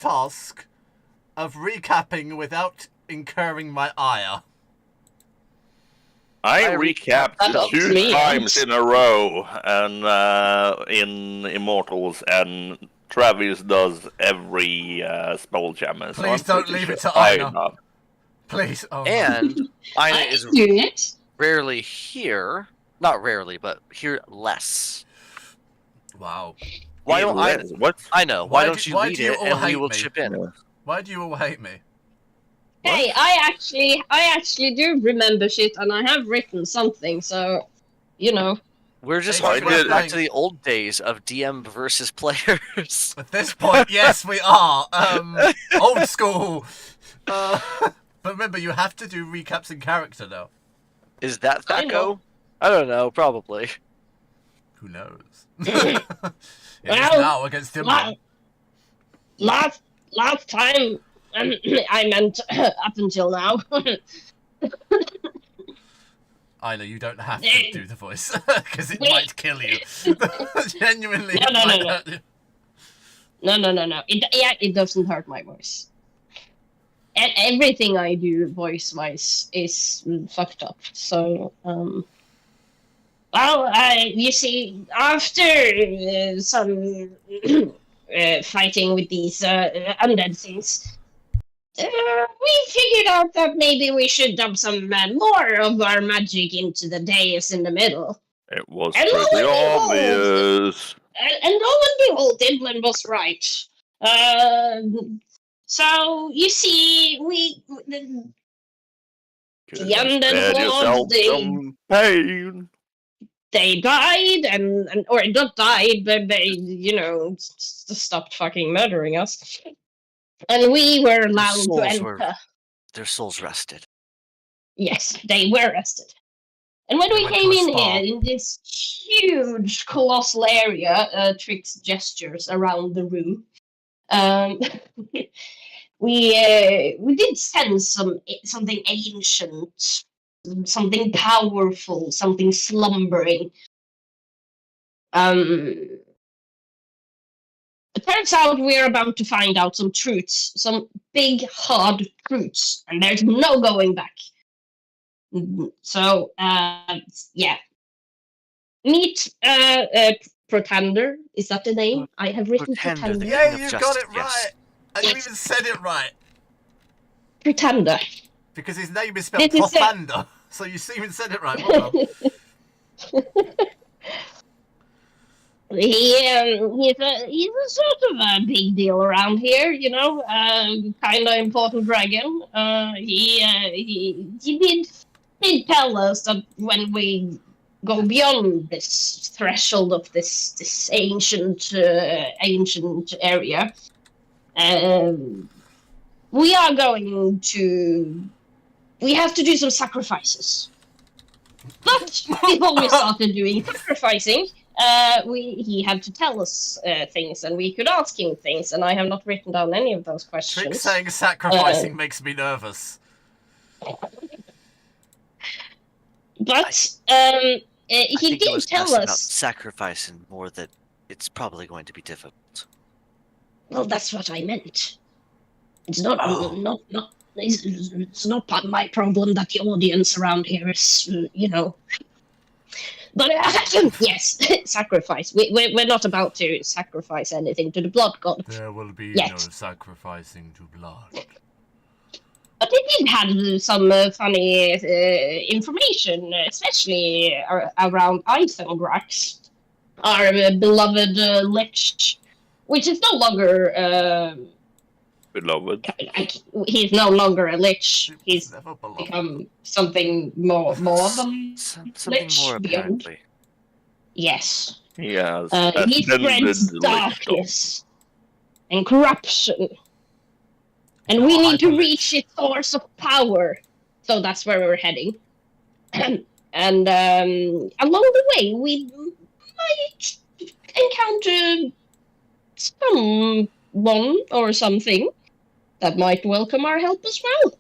task of recapping without incurring my ire. I recapped 2 times in a row and in Immortals, and Travis does every spell jammer. Please so don't leave it to Aina. Please. Oh, and no. Aina is rarely here. Not rarely, but here less. Wow. Why don't I? What? I know. Why don't you read it and we will chip in? Why do you all hate me? Hey, I actually do remember shit, and I have written something, so, you know. We're just harking back to the old days of DM versus players. At this point, yes, we are. Old school. But remember, you have to do recaps in character now. Is that Thaco? I don't know, probably. Who knows? It is now against him. Last time, I meant up until now. Aina, you don't have to do the voice, because it might kill you. Genuinely, No. It doesn't hurt my voice. And everything I do voice-wise is fucked up. So, you see, after some fighting with these undead things, we figured out that maybe we should dump some more of our magic into the dais in the middle. It was pretty obvious. And lo and behold, Dimblin was right. So, you see, the undead pain. They died, or not died, but they, you know, stopped fucking murdering us. And we were allowed to enter. Their souls rested. Yes, they were rested. And when we came in here, in this huge, colossal area, Trix gestures around the room, we did sense something ancient, something powerful, something slumbering. It turns out we're about to find out some truths, some big, hard truths, and there's no going back. So, yeah. Meet Pretender. Is that the name? I have written Pretender. Yeah, you got it right. And you even said it right. Pretender. Because his name is spelled Profander, so you even said it right. Well done. He's a sort of a big deal around here, you know, kind of important dragon. He did tell us that when we go beyond this threshold of this ancient area, we have to do some sacrifices. But before we started doing sacrificing, he had to tell us things, and we could ask him things, and I have not written down any of those questions. Trick saying sacrificing makes me nervous. But he did tell us about sacrificing more that it's probably going to be difficult. Well, that's what I meant. It's not it's not my problem that the audience around here is, you know. But yes, sacrifice. We're not about to sacrifice anything to the blood god. There will be no sacrificing to blood. But they did have some funny information, especially around Eisengrax, our beloved Lich, which is no longer beloved. He's no longer a Lich. He's become something more than something Lich more beyond. apparently. Yes. Yes. He spreads darkness and corruption. And we need to reach its source of power. So that's where we're heading. And along the way, we might encounter someone or something that might welcome our help as well.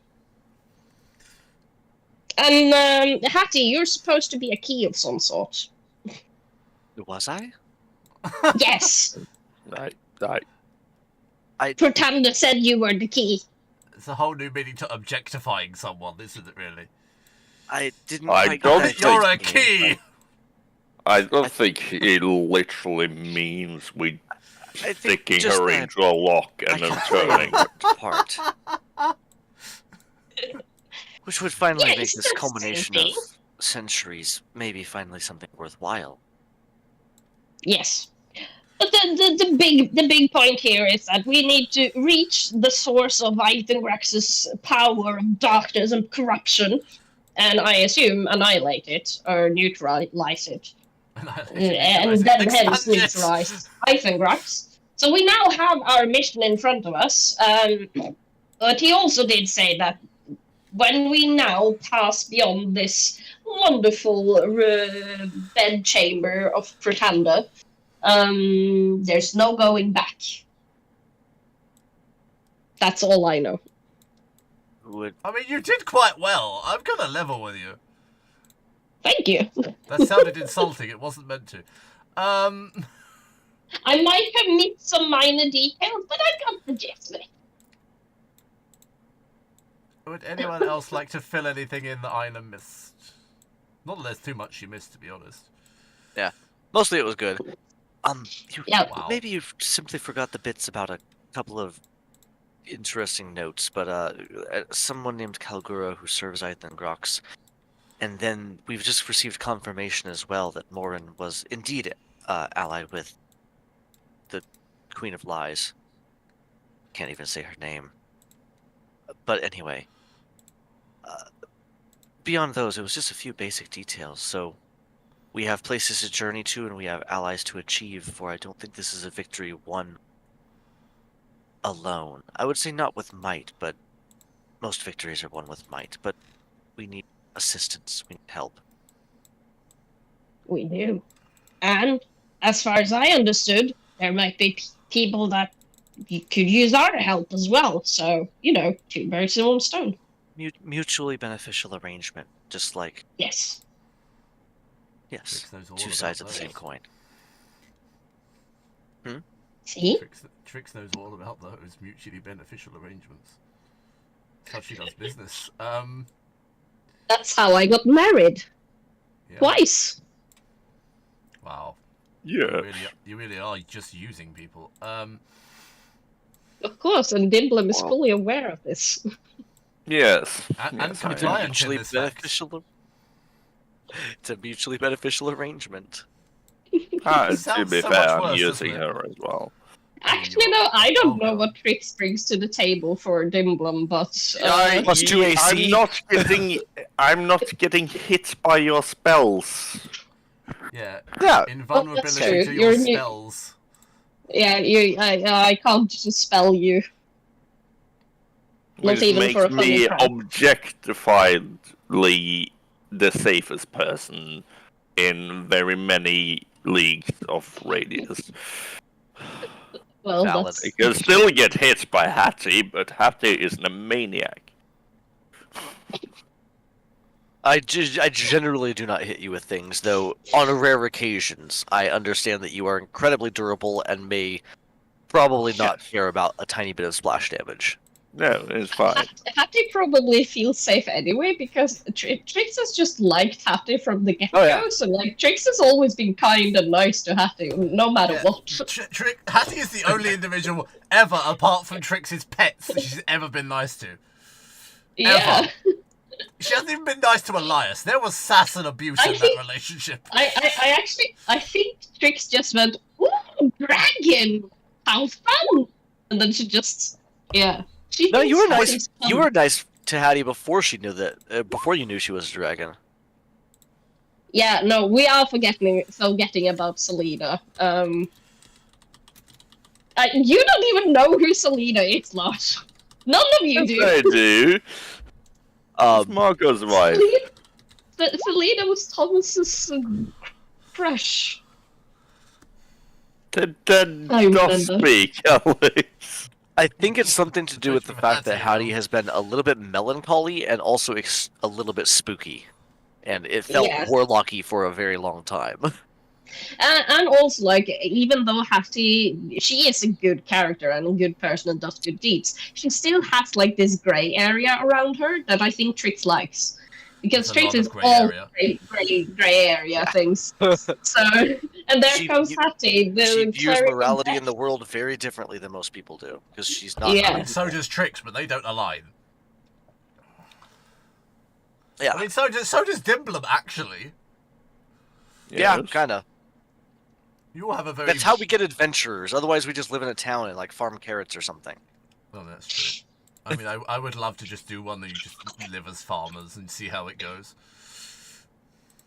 And Hattie, you're supposed to be a key of some sort. Was I? Yes. Right. Pretender said you were the key. It's a whole new meaning to objectifying someone, isn't it? Really? I didn't. I quite don't get it. You're a think- key. I don't think it literally means we I think sticking just her that into a lock I and then can play turning. that part. Which would finally Yeah, make it's this the same culmination of thing. centuries maybe finally something worthwhile. Yes. But the big point here is that we need to reach the source of Itemgrax's power of darkness and corruption, and I assume annihilate it or neutralize it, and then hence neutralize Itemgrax. So we now have our mission in front of us. But he also did say that when we now pass beyond this wonderful bed chamber of Pretender, there's no going back. That's all I know. Would I mean, you did quite well. I'm gonna level with you. Thank you. That sounded insulting. It wasn't meant to. I might have missed some minor details, but I got the gist of it. Would anyone else like to fill anything in that Ina missed? Not that there's too much she missed, to be honest. mostly it was good. Yeah. Wow. Maybe you simply forgot the bits about a couple of interesting notes, but someone named Kalgura who serves Itemgrax, and then we've just received confirmation as well that Morin was indeed allied with the Queen of Lies. Can't even say her name. But anyway, beyond those, it was just a few basic details. So we have places to journey to, and we have allies to achieve. For I don't think this is a victory won alone. I would say not with might, but most victories are won with might. But we need assistance. We need help. We do. And as far as I understood, there might be people that could use our help as well. So, two birds in one stone. Mutually beneficial arrangement, just like Yes. yes, Trix knows all two about sides of the those. same coin. See? Trix knows all about those mutually beneficial arrangements. That's how she does business. That's how I got married. Yeah. Twice. Wow. Yeah. You really are just using people. Of course, and Dimblem is fully aware of this. Yes. And Yes, I am. compliant in Mutually this fact. beneficial. It's a mutually beneficial arrangement. To sounds be so fair, much I'm worse, using doesn't it? her as well. Actually, no, I don't Oh, know God. what Trix brings to the table for Dimblem, but Plus 2 AC. I'm not getting hit by your spells. Yeah. Yeah, Invulnerability true. to your You're new- spells. yeah, I can't spell you. Not Which even for a makes funny me crime. objectively the safest person in very many leagues of radius. Well, Valid. that's... I can still get hit by Hattie, but Hattie isn't a maniac. I generally do not hit you with things, though on rare occasions I understand that you are incredibly durable and may probably not care about a tiny bit of splash damage. No, it's fine. Hattie probably feels safe anyway, because Trix has just liked Hattie from the get-go, Oh, yeah. so, Trix has always been kind and nice to Hattie, no matter Yeah. what. Hattie is the only individual ever, apart from Trix's pets, that she's ever been nice to. Yeah. She hasn't even been nice to Elias. There was sass and abuse I in think- that relationship. I think Trix just went, ooh, dragon! How fun! And then she just, yeah. She No, you were thinks nice. Hattie's fun. You were nice to Hattie before she knew that. Before you knew she was a dragon. Yeah, no, we are forgetting about Selena. You don't even know who Selena is, Lars. None of you do. I do. It's Marco's wife. Selena was Thomas's crush. Then I not remember. speak, Alex. I think it's something to do with the From fact that Hattie, Hattie has been a little bit melancholy and also a little bit spooky, and it felt Yeah. warlocky for a very long time. And also, like, even though Hattie, she is a good character and a good person and does good deeds, she still has, like, this gray area around her that I think Trix likes. Because There's a Trix lot is of grey all area. gray area things. So, and there comes Hattie. She The views cleric of morality in death. the world very differently than most people do, because she's not. Yeah. I mean, so does Trix, but they don't align. Yeah. I mean, so does Dimblum, actually. Yeah, Yes. kind of. You all have a very... That's how we get adventurers. Otherwise, we just live in a town and like farm carrots or something. Well, that's true. I mean, I would love to just do one that you just live as farmers and see how it goes.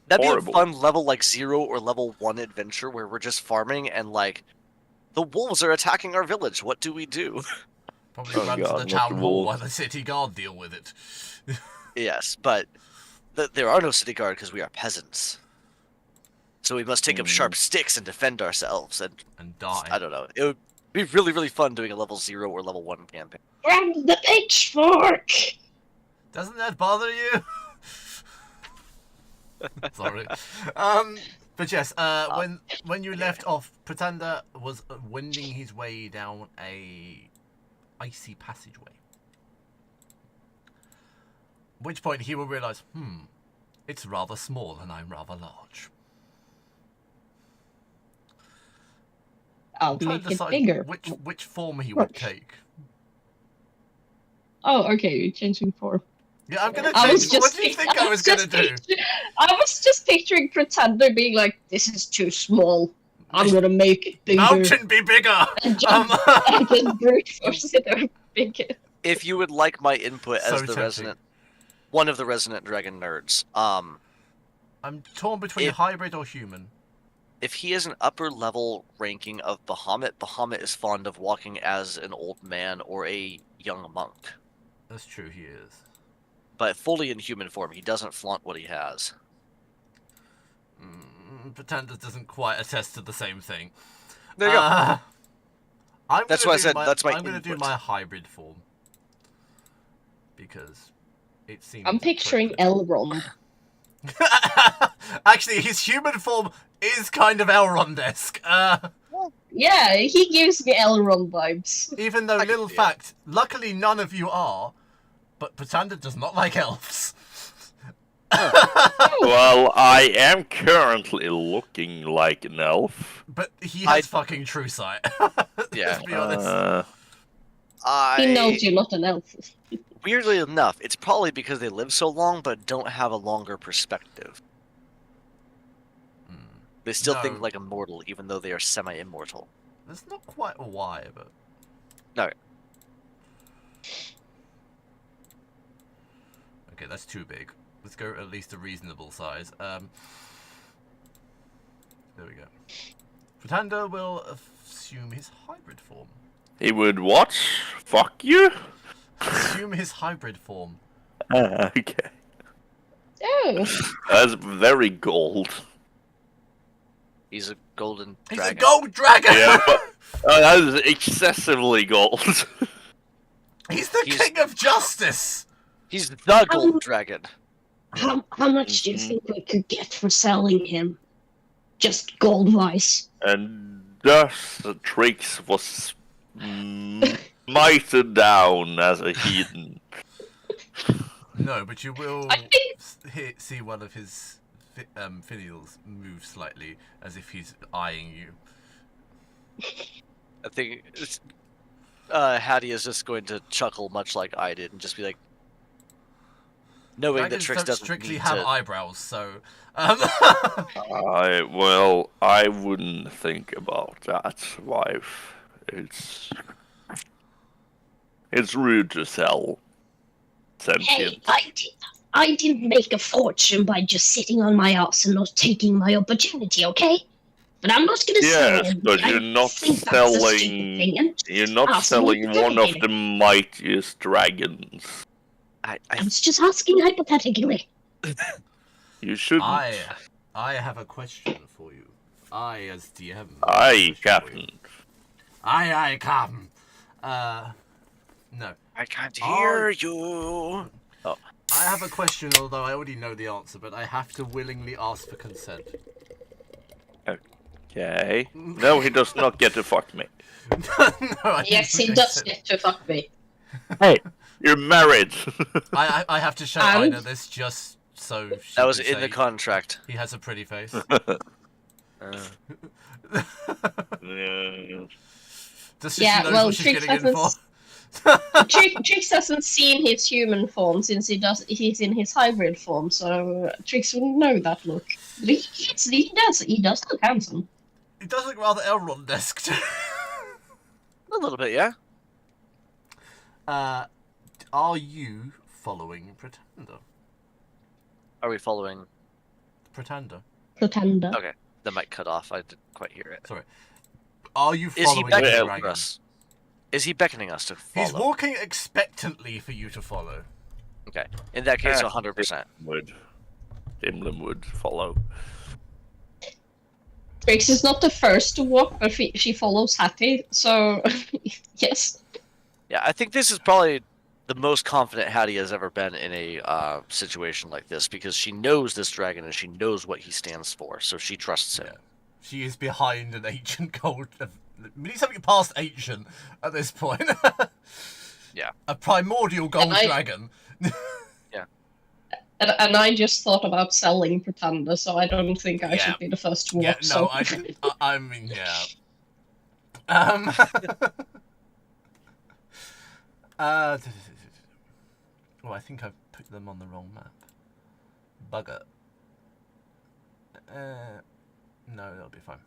That'd Horrible. be a fun level like 0 or level 1 adventure where we're just farming and like the wolves are attacking our village. What do we do? Probably Oh run God, to the not town the hall wolves. while the city guard deal with it. Yes, but there are no city guard because we are peasants. So we must take up sharp sticks and defend ourselves. And And die. I don't know. It would be really, really fun doing a level 0 or level 1 campaign. Grab the pitchfork! Doesn't that bother you? Sorry. But yes, when you left off, Pretender was wending his way down a icy passageway. At which point he will realise, it's rather small and I'm rather large. I'll Trying make to it decide bigger. which form he would take. Oh, okay, you're changing form. Yeah, I'm gonna I was change. What just do you pic- think I was gonna do? I was just picturing Pretender being like, "This is too small. I'm gonna make it bigger." Mountain be bigger. And just brute force it over bigger. If you would like my input So as the tempting. one of the resident dragon nerds, I'm torn between If- hybrid or human. if he is an upper level ranking of Bahamut, Bahamut is fond of walking as an old man or a young monk. That's true, he is. But fully in human form, he doesn't flaunt what he has. Pretender doesn't quite attest to the same thing. There you go. That's why I said that's my I'm going to do input. my hybrid form. Because it seems... I'm picturing appropriate. Elrond. Actually, his human form is kind of Elrond-esque. Yeah, he gives me Elrond vibes. Even though, I can little see it. fact, luckily none of you are, but Pretender does not like elves. Well, I am currently looking like an elf. But he has fucking true sight. Yeah. Let's be honest. He knows you're not an elf. Weirdly enough, it's probably because they live so long but don't have a longer perspective. They still No. think like a mortal, even though they are semi-immortal. That's not quite a why, but... No. Okay, that's too big. Let's go at least a reasonable size. There we go. Pretender will assume his hybrid form. He would what? Fuck you? Assume his hybrid form. Okay. Oh, That's very gold. He's a golden He's dragon. a gold dragon! Yeah, but that is excessively gold. He's the king of justice! He's the gold dragon. how much do you think we could get for selling him? Just gold-wise. And thus the Trix was smited down as a heathen. No, but you will I think see one of his finials move slightly, as if he's eyeing you. I think Hattie is just going to chuckle much like I did and just be like, knowing that Dragons Trix don't doesn't strictly need have to... eyebrows, so... I wouldn't think about that, wife. It's rude to sell Hey, sentient. I didn't make a fortune by just sitting on my ass and not taking my opportunity, okay? But I'm not gonna sell Yes, him. but I you're not think that's a stupid selling. thing, and You're not ask selling me one of hypothetically. the mightiest dragons. I was just asking hypothetically. You shouldn't. I have a question for you. I, as DM... have a Aye, question for you. Captain. Aye, Captain. No. I can't Oh. hear you. I have a question, although I already know the answer, but I have to willingly ask for consent. Okay. No, he does not get to fuck me. No, I Yes, didn't he think does so. get to fuck me. Hey, you're married. I have to show And- Ina this just so she That was can in the say contract. he has a pretty face. Yeah. Just so Yeah, she knows well, what she's Trix getting in for. Trix hasn't seen his human form since he's in his hybrid form, so Trix wouldn't know that look. But he does look handsome. It does look rather Elrond-esque. A little bit, yeah. Are you following Pretender? Are we following? Pretender. Pretender. Okay, the mic cut off. I didn't quite hear it. Sorry. Are you Is he following the beckoning Yeah, for dragon? us? Is he beckoning us to follow? He's walking expectantly for you to follow. Okay. In that case, 100%. Dimlim would follow. Trix is not the first to walk, but she follows Hattie, so yes. Yeah, I think this is probably the most confident Hattie has ever been in a situation like this because she knows this dragon and she knows what he stands for, so she trusts him. Yeah. She is behind an ancient gold. We need something past ancient at this point. Yeah. A primordial gold dragon. And I just thought about selling Pretender, so I don't think I should be the first to walk. Yeah, no, so. I mean, yeah. Oh, I think I've put them on the wrong map. Bugger. No, that'll be fine.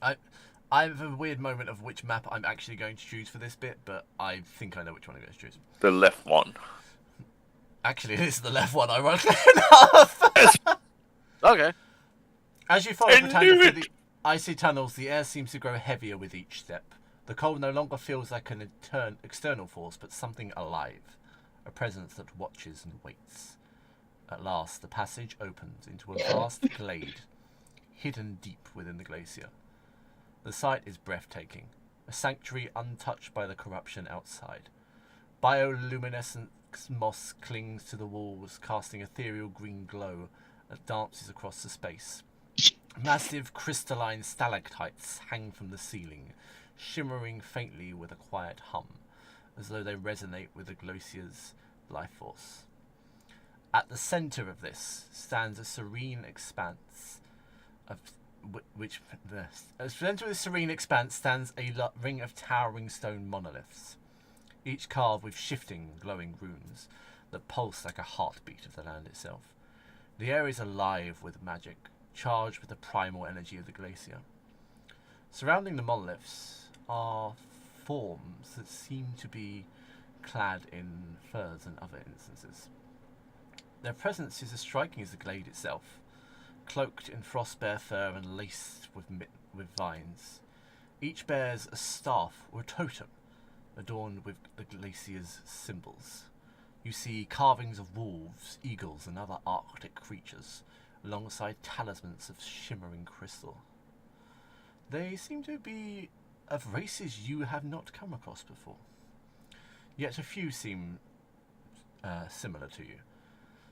I have a weird moment of which map I'm actually going to choose for this bit, but I think I know which one I'm going to choose. The left one. Actually, it is the left one, ironically enough. Okay. As you follow I Pretender knew through it! the icy tunnels, the air seems to grow heavier with each step. The cold no longer feels like an external force, but something alive. A presence that watches and waits. At last, the passage opens into a vast glade, hidden deep within the glacier. The sight is breathtaking, a sanctuary untouched by the corruption outside. Bioluminescent moss clings to the walls, casting ethereal green glow that dances across the space. Massive crystalline stalactites hang from the ceiling, shimmering faintly with a quiet hum, as though they resonate with the glacier's life force. At the centre of this stands a serene expanse of at the centre of this serene expanse stands a ring of towering stone monoliths, each carved with shifting, glowing runes that pulse like a heartbeat of the land itself. The air is alive with magic, charged with the primal energy of the glacier. Surrounding the monoliths are forms that seem to be clad in furs and other instances. Their presence is as striking as the glade itself, cloaked in frostbear fur and laced with vines. Each bears a staff or a totem, adorned with the glacier's symbols. You see carvings of wolves, eagles, and other arctic creatures, alongside talismans of shimmering crystal. They seem to be of races you have not come across before. Yet a few seem similar to you.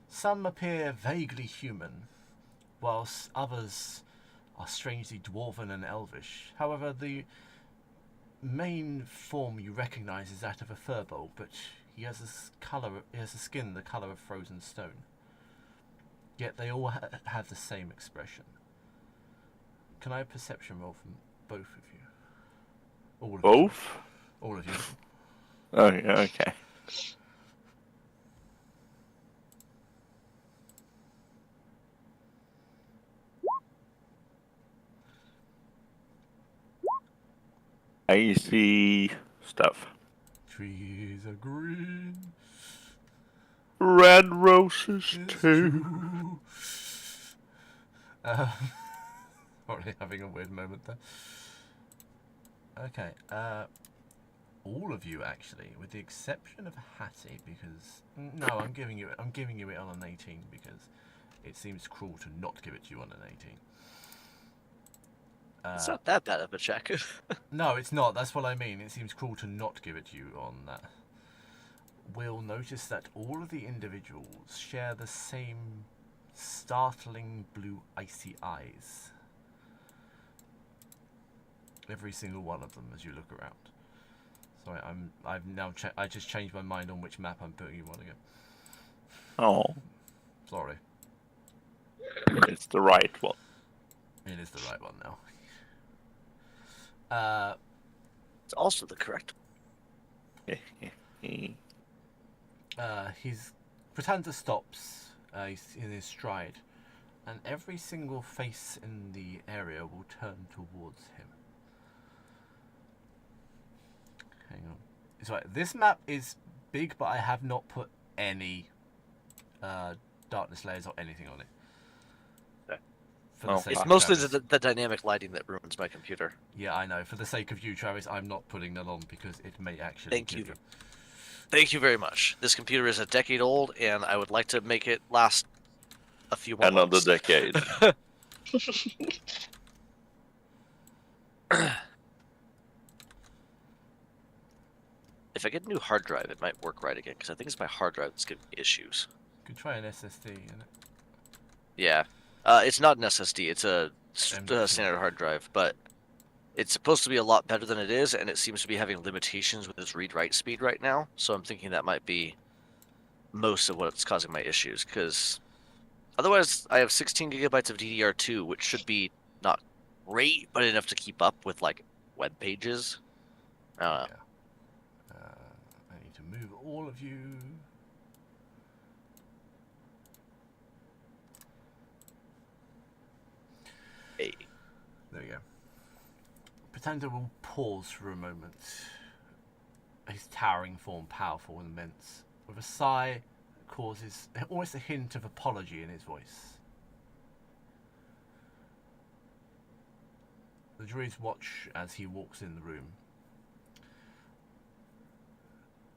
Some appear vaguely human, whilst others are strangely dwarven and elvish. However, the main form you recognise is that of a furbolg, but he has a skin the colour of frozen stone. Yet they all have the same expression. Can I have a perception roll from both of you? All of Both? you. All of you. Oh, yeah, okay. I see stuff. Trees are green. Red roses It's too. true. Probably having a weird moment there. Okay, all of you actually, with the exception of Hattie, because no, I'm giving you it on an 18 because it seems cruel to not give it to you on an 18. It's not that bad of a check. No, it's not. That's what I mean. It seems cruel to not give it to you on that. We'll notice that all of the individuals share the same startling blue icy eyes. Every single one of them as you look around. Sorry, I've now I just changed my mind on which map I'm putting you on again. Oh, Sorry. it's the right one. It is the right one now. It's also the correct. His Pretender stops. He's in his stride, and every single face in the area will turn towards him. Hang on. It's right. This map is big, but I have not put any darkness layers or anything on it. For the sake It's of mostly Travis. the dynamic lighting that ruins my computer. Yeah, I know. For the sake of you, Travis, I'm not putting that on because it may actually. Thank you. Thank you very much. This computer is a decade old, and I would like to make it last a few more Another months. decade. If I get a new hard drive, it might work right again, because I think it's my hard drive that's giving me issues. Could try an SSD. Innit? Yeah. It's not an SSD, it's a M.2. standard hard drive, but it's supposed to be a lot better than it is, and it seems to be having limitations with its read-write speed right now, so I'm thinking that might be most of what's causing my issues, because otherwise I have 16 gigabytes of DDR2, which should be not great, but enough to keep up with, like, web pages. I don't know. Yeah. I need to move all of you. Hey. There we go. Pretender will pause for a moment. His towering form, powerful and immense. With a sigh, causes almost a hint of apology in his voice. The druids watch as he walks in the room.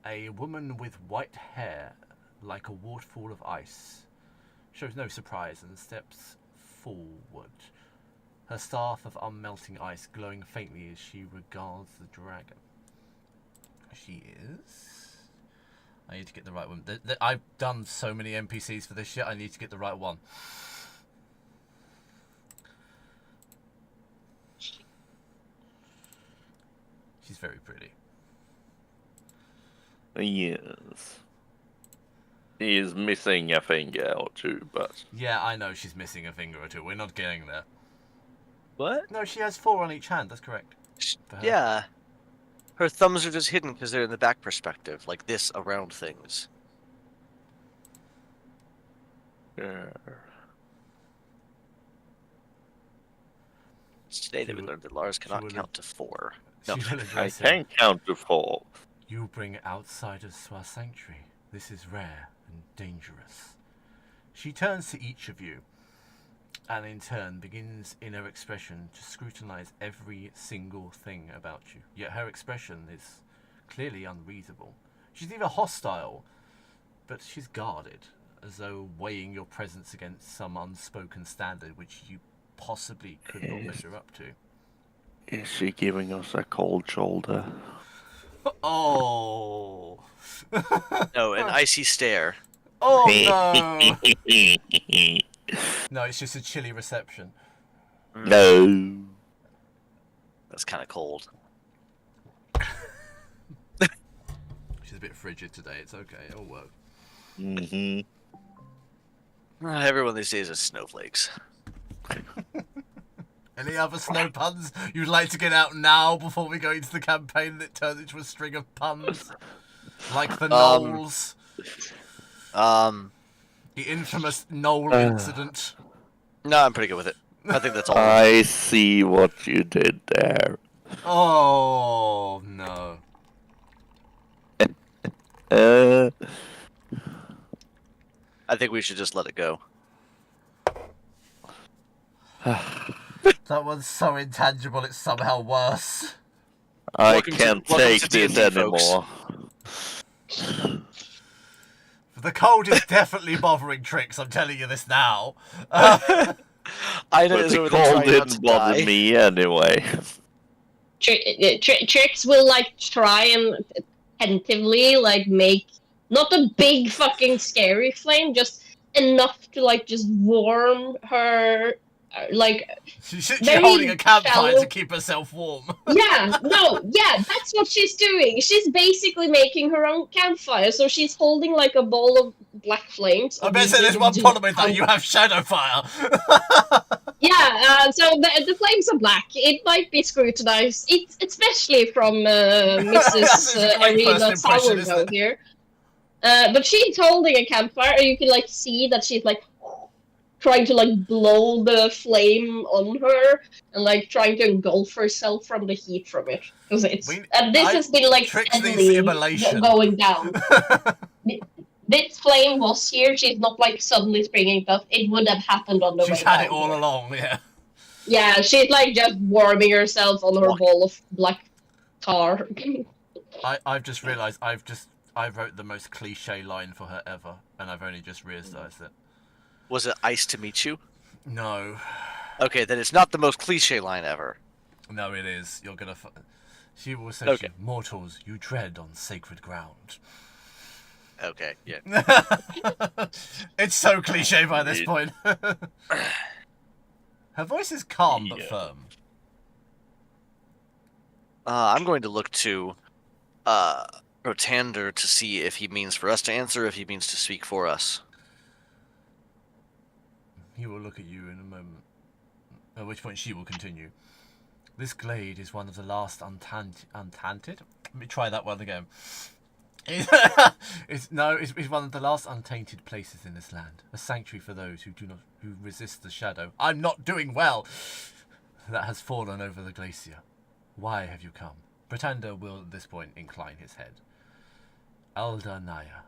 A woman with white hair, like a waterfall of ice, shows no surprise and steps forward. Her staff of unmelting ice glowing faintly as she regards the dragon. She is... I need to get the right one. I've done so many NPCs for this shit, I need to get the right one. She's very pretty. Yes. He is missing a finger or two, but... Yeah, I know she's missing a finger or two. We're not getting there. What? No, she has 4 on each hand, that's correct. For her. Yeah. Her thumbs are just hidden because they're in the back perspective, like this around things. Yeah. It's today that we learned that Lars cannot will- count to 4. She No. will I address him. can count to 4. You bring outsiders to our sanctuary. This is rare and dangerous. She turns to each of you, and in turn begins in her expression to scrutinize every single thing about you. Yet her expression is clearly unreasonable. She's neither hostile, but she's guarded, as though weighing your presence against some unspoken standard which you possibly could not measure up to. Is she giving us a cold shoulder? Oh! No, an icy stare. Oh no! No, it's just a chilly reception. No. That's kind of cold. She's a bit frigid today. It's okay. It'll work. Mm-hmm. Everyone these days is snowflakes. Any other snow puns you'd like to get out now before we go into the campaign that turns into a string of puns? Like the Knolls. The infamous Knoll incident. No, I'm pretty good with it. I think that's all. I see what you did there. Oh, no. I think we should just let it go. That one's so intangible, it's somehow worse. I can't welcome take to this D&D, folks. anymore. The cold is definitely bothering Trix, I'm telling you this now. I know But it's the over there cold trying not didn't to bother die. me anyway. Trix will like try and tentatively like make not a big fucking scary flame, just enough to like just warm her like She's very holding a campfire shallow. to keep herself warm. Yeah, no, yeah, that's what she's doing. She's basically making her own campfire. So she's holding like a bowl of black flames. I bet there's one problem with that. You have shadow fire. Yeah, so the flames are black. It might be scrutinized, especially from Mrs. That's a great Arena first impression, isn't Sourdough it? here. But she's holding a campfire, and you can like see that she's like trying to like blow the flame on her and like trying to engulf herself from the heat from it. Because it's and this has been like Trixie's steadily immolation. going down. This flame was here. She's not like suddenly springing stuff. It would have happened on the way down. She's had it all along, yeah. Yeah, she's like just warming herself on her bowl of black tar. I've just realised I wrote the most cliche line for her ever, and I've only just realised it. Was it ice to meet you? No. Okay, then it's not the most cliche line ever. No, it is. You're gonna. She will say, Okay. "Mortals, you tread on sacred ground." Okay, yeah. It's so cliche by this point. Her voice is calm but firm. I'm going to look to Rotander to see if he means for us to answer, if he means to speak for us. He will look at you in a moment, at which point she will continue. This glade is one of the last untainted. Let me try that one again. It's one of the last untainted places in this land. A sanctuary for those who resist the shadow. I'm not doing well. That has fallen over the glacier. Why have you come? Pretender will at this point incline his head. Alda Naya,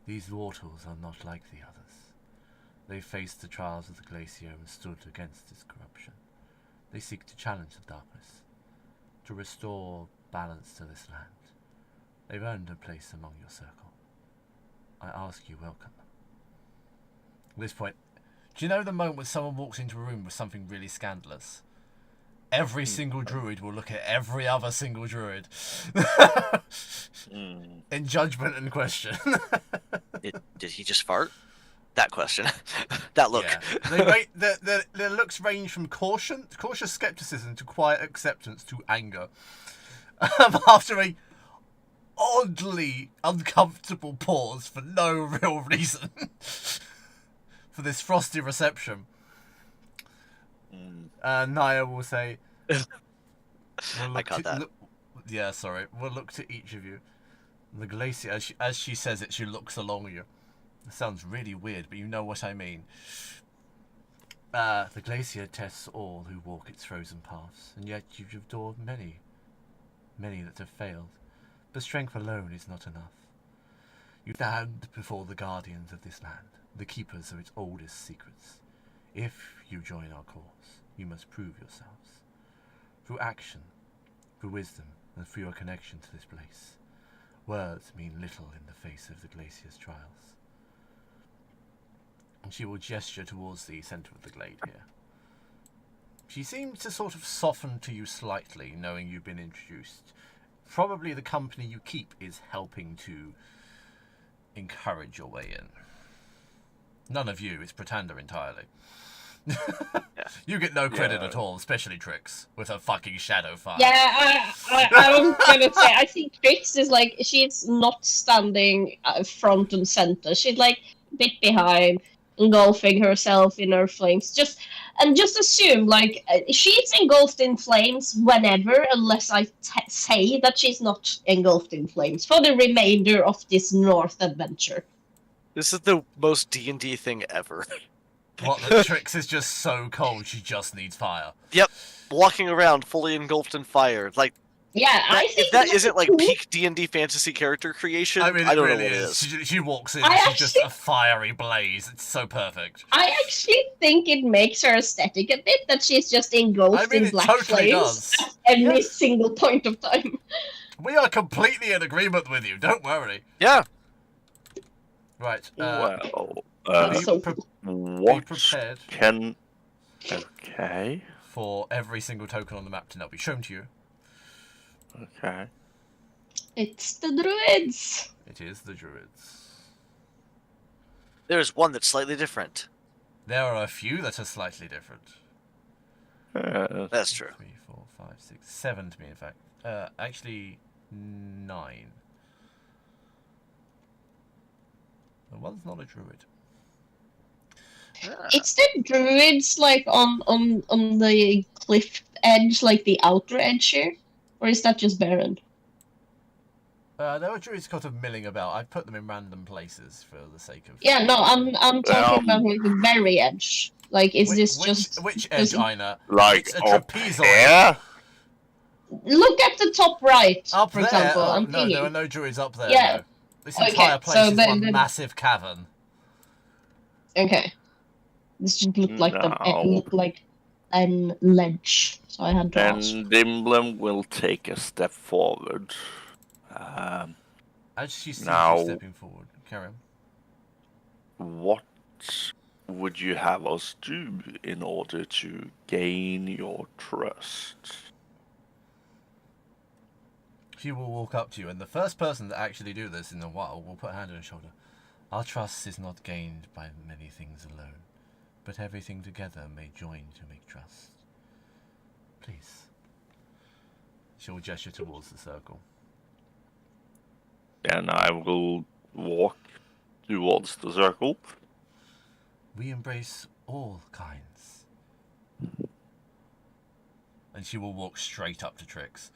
these mortals are not like the others. They faced the trials of the glacier and stood against its corruption. They seek to challenge the darkness, to restore balance to this land. They've earned a place among your circle. I ask you, welcome them. At this point, do you know the moment when someone walks into a room with something really scandalous? Every single druid will look at every other single druid in judgment and question. Did he just fart? That question. That look. Yeah. Their looks range from cautious skepticism to quiet acceptance to anger. After a oddly uncomfortable pause for no real reason for this frosty reception, Naya will say, I caught that. We'll look to each of you. The glacier, as she says it, she looks along you. It sounds really weird, but you know what I mean. The glacier tests all who walk its frozen paths, and yet you've endured many that have failed. But strength alone is not enough. You stand before the guardians of this land, the keepers of its oldest secrets. If you join our cause, you must prove yourselves. Through action, through wisdom, and through your connection to this place. Words mean little in the face of the glacier's trials. And she will gesture towards the centre of the glade here. She seems to sort of soften to you slightly, knowing you've been introduced. Probably the company you keep is helping to encourage your way in. None of you, it's Pretender entirely. You get no credit at all, especially Trix, with her fucking shadow fire. Yeah, I was gonna say, I think Trix is like, she's not standing front and center. She's like a bit behind, engulfing herself in her flames. Just assume, like, she's engulfed in flames whenever, unless I say that she's not engulfed in flames for the remainder of this North adventure. This is the most D&D thing ever. What, the Trix is just so cold, she just needs fire. Yep, walking around fully engulfed in fire. Like, yeah, I think if that isn't like peak D&D fantasy character creation, I mean, I don't really know what it is. She walks in, she's just a fiery blaze. It's so perfect. I actually think it makes her aesthetic a bit that she's just engulfed in black flames at every single point of time. We are completely in agreement with you. Don't worry. Yeah. Right. What prepared can... Okay. for every single token on the map to now be shown to you. Okay. It's the druids. It is the druids. There's one that's slightly different. There are a few that are slightly different. That's true. 3, 4, 5, 6, 7 to be in fact. Actually, 9. The one's not a druid. It's the druids like on the cliff edge, like the outer edge here, or is that just barren? There were druids kind of milling about. I put them in random places for the sake of. Yeah, no, I'm talking about like the very edge. Like, is this just which edge, Ina? Like It's a up trapezoid. here? look at the top right, Up for there? example. Oh, I'm no, thinking. there are no druids up there. Yeah. No. This Okay, entire place so is then- one then- massive cavern. Okay, this just looked like No. it looked like an ledge, so I had to ask. And Dimblem will take a step forward. As she sees Now- you stepping forward, carry on. What would you have us do in order to gain your trust? She will walk up to you, and the first person to actually do this in a while will put a hand on her shoulder. Our trust is not gained by many things alone, but everything together may join to make trust. Please. She'll gesture towards the circle. And I will walk towards the circle. We embrace all kinds. And she will walk straight up to Trix.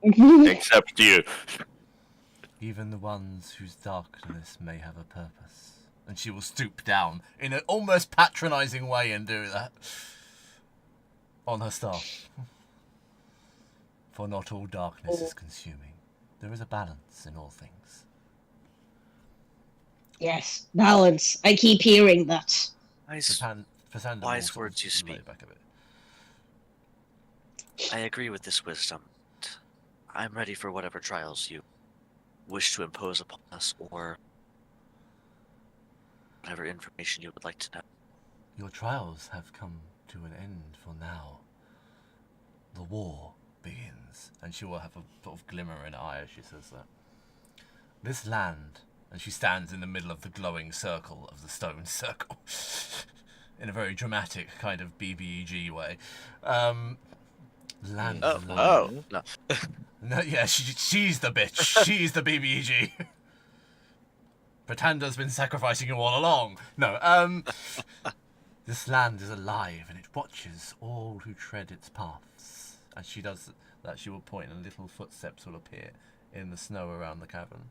Except you. Even the ones whose darkness may have a purpose. And she will stoop down in an almost patronizing way and do that. On her staff. For not all darkness is consuming. There is a balance in all things. Yes, balance. I keep hearing that. Nice. Fasanda will Wise sort of words you lay speak. back a bit. I agree with this wisdom. I'm ready for whatever trials you wish to impose upon us, or whatever information you would like to know. Your trials have come to an end for now. The war begins. And she will have a sort of glimmer in her eye as she says that. This land, and she stands in the middle of the glowing circle of the stone circle, in a very dramatic kind of BBEG way. Land is alive. No. No, yeah, she's the bitch. She's the BBEG. Pretender's been sacrificing you all along. No, this land is alive, and it watches all who tread its paths. As she does that, she will point, and little footsteps will appear in the snow around the cavern.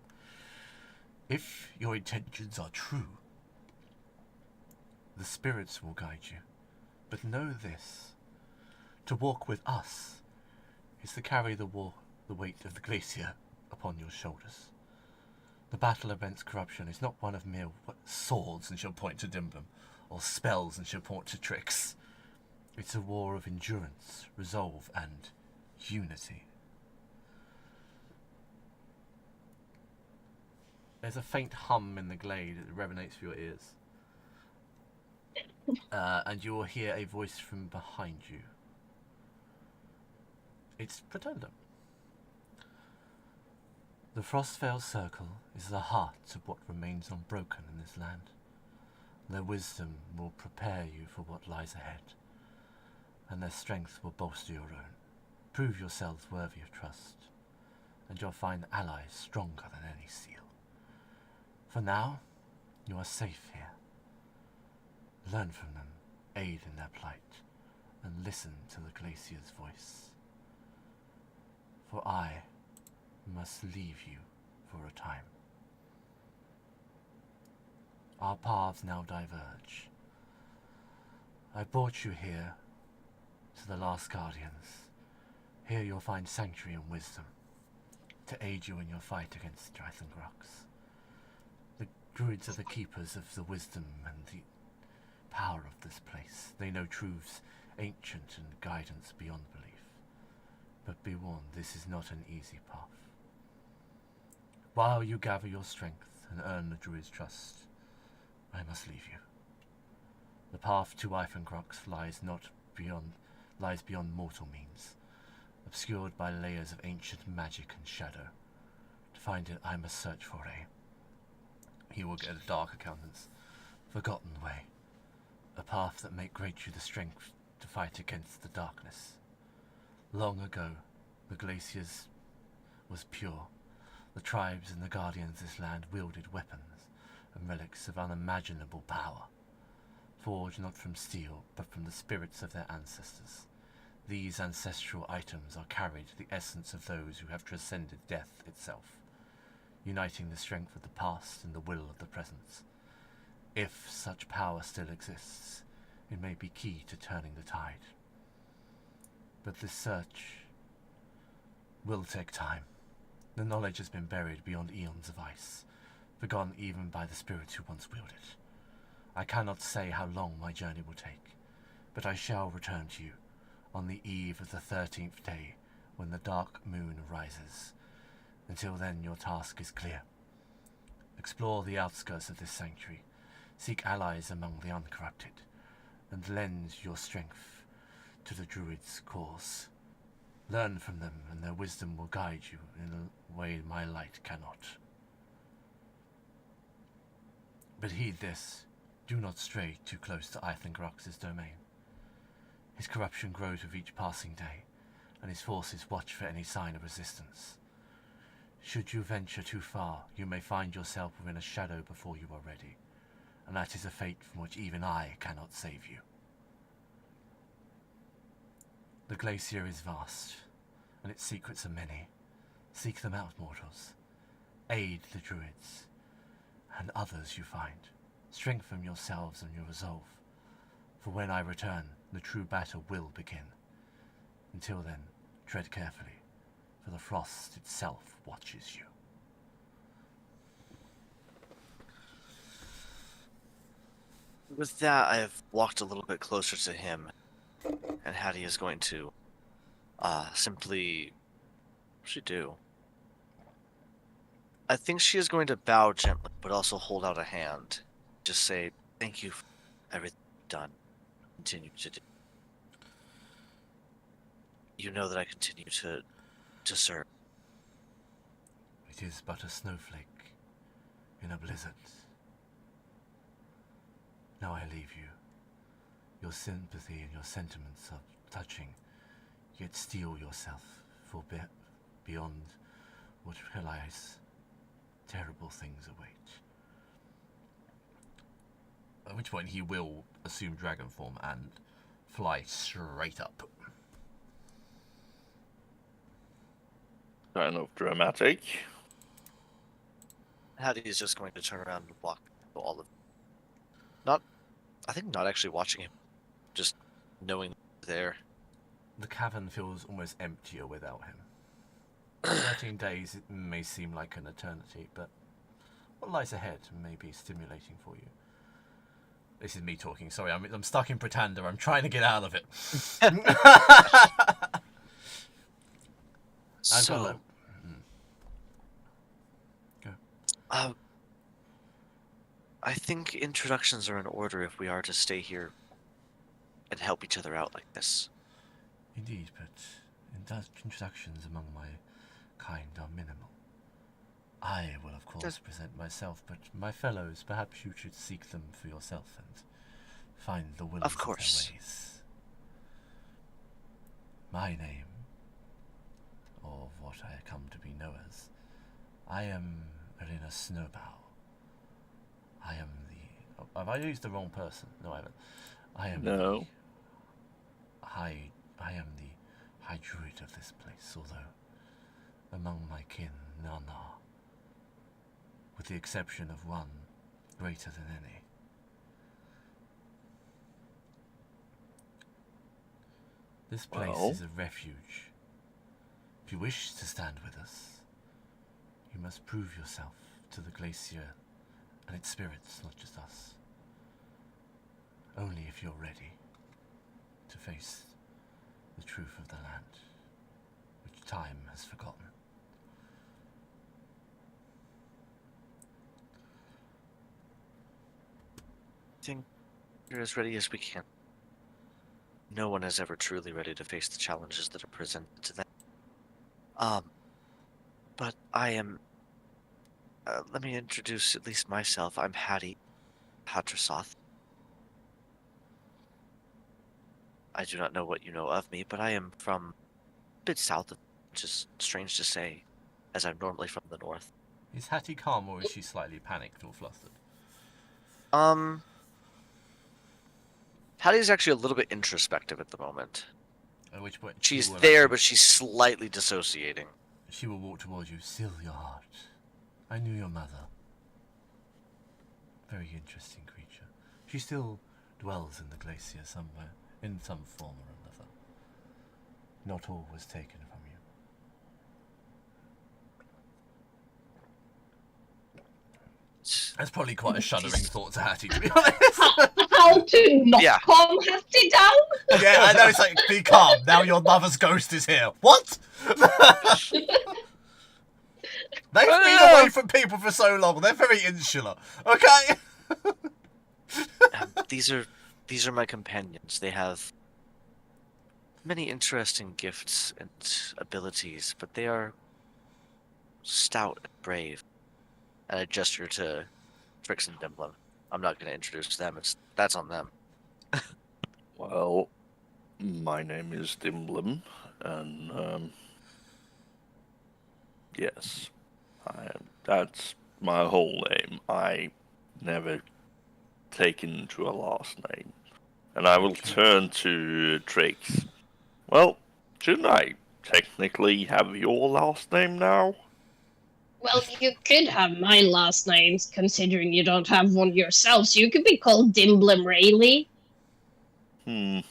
If your intentions are true, the spirits will guide you. But know this. To walk with us is to carry the weight of the glacier upon your shoulders. The battle against corruption is not one of mere swords, and she'll point to Dimblem, or spells, and she'll point to Trix. It's a war of endurance, resolve, and unity. There's a faint hum in the glade that resonates through your ears. And you will hear a voice from behind you. It's Pretender. The Frostveil Circle is the heart of what remains unbroken in this land. Their wisdom will prepare you for what lies ahead, and their strength will bolster your own. Prove yourselves worthy of trust, and you'll find allies stronger than any seal. For now, you are safe here. Learn from them, aid in their plight, and listen to the glacier's voice. For I must leave you for a time. Our paths now diverge. I brought you here to the Last Guardians. Here you'll find sanctuary and wisdom to aid you in your fight against Drythangrox. The druids are the keepers of the wisdom and the power of this place. They know truths ancient and guidance beyond belief. But be warned, this is not an easy path. While you gather your strength and earn the druid's trust, I must leave you. The path to Drythangrox lies beyond mortal means, obscured by layers of ancient magic and shadow. To find it, I must search for he will get a darker countenance, forgotten way. A path that may grant you the strength to fight against the darkness. Long ago, the glaciers was pure. The tribes and the guardians of this land wielded weapons and relics of unimaginable power, forged not from steel, but from the spirits of their ancestors. These ancestral items are carried the essence of those who have transcended death itself, uniting the strength of the past and the will of the present. If such power still exists, it may be key to turning the tide. But this search will take time. The knowledge has been buried beyond eons of ice, forgotten even by the spirits who once wielded it. I cannot say how long my journey will take, but I shall return to you on the eve of the 13th day, when the dark moon rises. Until then, your task is clear. Explore the outskirts of this sanctuary, seek allies among the uncorrupted, and lend your strength to the Druids' cause. Learn from them, and their wisdom will guide you in a way my light cannot. But heed this, do not stray too close to Grox's domain. His corruption grows with each passing day, and his forces watch for any sign of resistance. Should you venture too far, you may find yourself within a shadow before you are ready, and that is a fate from which even I cannot save you. The glacier is vast, and its secrets are many. Seek them out, mortals. Aid the druids, and others you find. Strengthen yourselves and your resolve, for when I return, the true battle will begin. Until then, tread carefully, for the frost itself watches you. With that, I have walked a little bit closer to him, and Hattie is going to simply... What does she do? I think she is going to bow gently, but also hold out a hand. Just say, thank you for everything you've done. Continue to do. You know that I continue to serve. It is but a snowflake in a blizzard. Now I leave you. Your sympathy and your sentiments are touching, yet steel yourself, for beyond what realize terrible things await. At which point he will assume dragon form and fly straight up. Kind of dramatic. Hattie is just going to turn around and walk to all of I think not actually watching him, just knowing there. The cavern feels almost emptier without him. 13 days it may seem like an eternity, but what lies ahead may be stimulating for you. This is me talking, sorry, I'm stuck in Pretender, I'm trying to get out of it. So, Go. I think introductions are in order if we are to stay here and help each other out like this. Indeed, but introductions among my kind are minimal. I will, of course, present myself, but my fellows, perhaps you should seek them for yourself and find the will of their ways. My name, or what I come to be known as, I am Arena Snowbow. I am the... have I used the wrong person? No, I haven't. I am the high druid of this place, although among my kin none are, with the exception of one greater than any. This place is a refuge. If you wish to stand with us, you must prove yourself to the glacier and its spirits, not just us. Only if you're ready to face the truth of the land, which time has forgotten. I think we're as ready as we can. No one is ever truly ready to face the challenges that are presented to them. But I am... let me introduce at least myself. I'm Hattie Hadrasoth. I do not know what you know of me, but I am from a bit south of, which is strange to say, as I'm normally from the north. Is Hattie calm or is she slightly panicked or flustered? Hattie's actually a little bit introspective at the moment. At which point She's there, but she's slightly dissociating. She will walk towards you. Still your heart. I knew your mother. Very interesting creature. She still dwells in the glacier somewhere, in some form or another. Not all was taken from you. That's probably quite a shuddering thought to Hattie, to be honest. How to not calm Hattie down? Yeah, I know, it's like, be calm, now your mother's ghost is here. What? They've been away from people for so long, they're very insular. Okay? These are my companions. They have many interesting gifts and abilities, but they are stout and brave. And I gesture to Trix and Dimblum. I'm not going to introduce them. That's on them. Well, my name is Dimblum, and yes, that's my whole name. I never taken to a last name, and I will turn to Trix. Well, shouldn't I technically have your last name now? Well, you could have my last names, considering you don't have one yourself, so you could be called Dimblum Rayleigh. Yeah,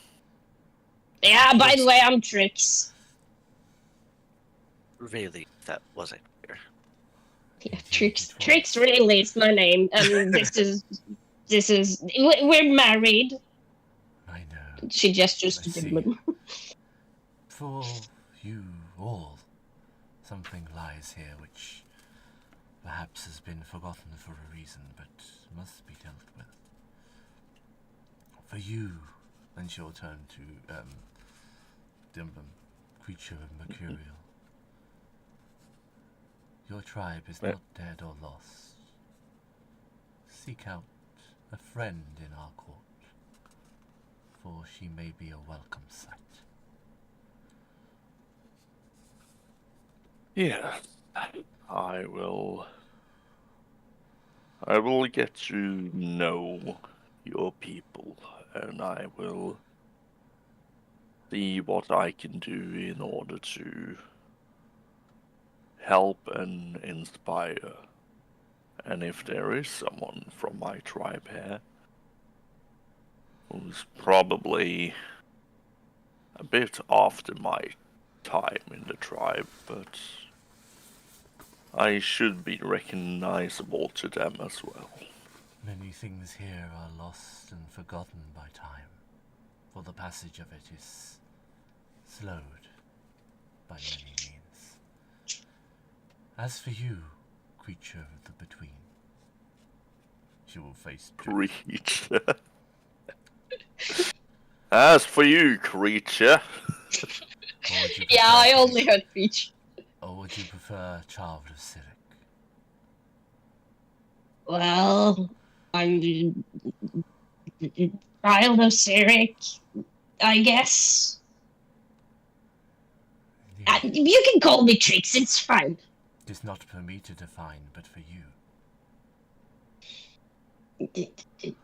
by the way, I'm Trix. Really, that wasn't clear. Yeah, Trix Rayleigh is my name, and this is, we're married. I know. She gestures to Dimblum. For you all, something lies here which perhaps has been forgotten for a reason, but must be dealt with. For you, and she'll turn to Dimblum, creature of Mercurial. Your tribe is not dead or lost. Seek out a friend in our court, for she may be a welcome sight. Yeah, I will get to know your people, and I will see what I can do in order to help and inspire. And if there is someone from my tribe here who's probably a bit after my time in the tribe, but I should be recognizable to them as well. Many things here are lost and forgotten by time, for the passage of it is slowed by many means. As for you, creature of the between, she will face creature. As for you, creature. Yeah, I only heard creature. Or would you prefer child of Cyric? Well, I'm child of Cyric, I guess. You can call me Trix, it's fine. It is not for me to define, but for you.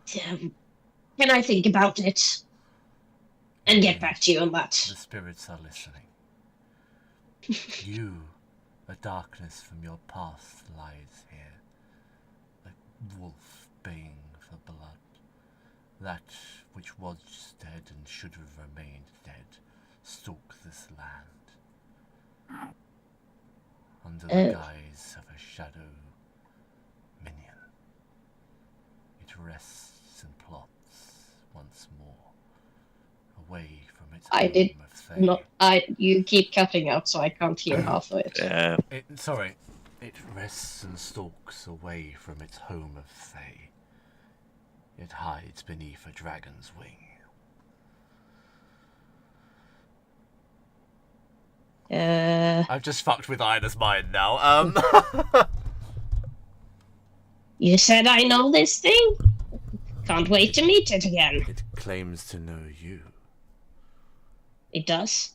Can I think about it? And get back to you on that. The spirits are listening. You, a darkness from your past lies here. A wolf baying for blood. That which was dead and should have remained dead stalk this land. Under the guise of a shadow minion. It rests and plots once more. Away from its home of Thay. You keep cutting out, so I can't hear half of it. It rests and stalks away from its home of Thay. It hides beneath a dragon's wing. I've just fucked with Ina's mind now. You said I know this thing? Can't wait to meet it again. It claims to know you. It does?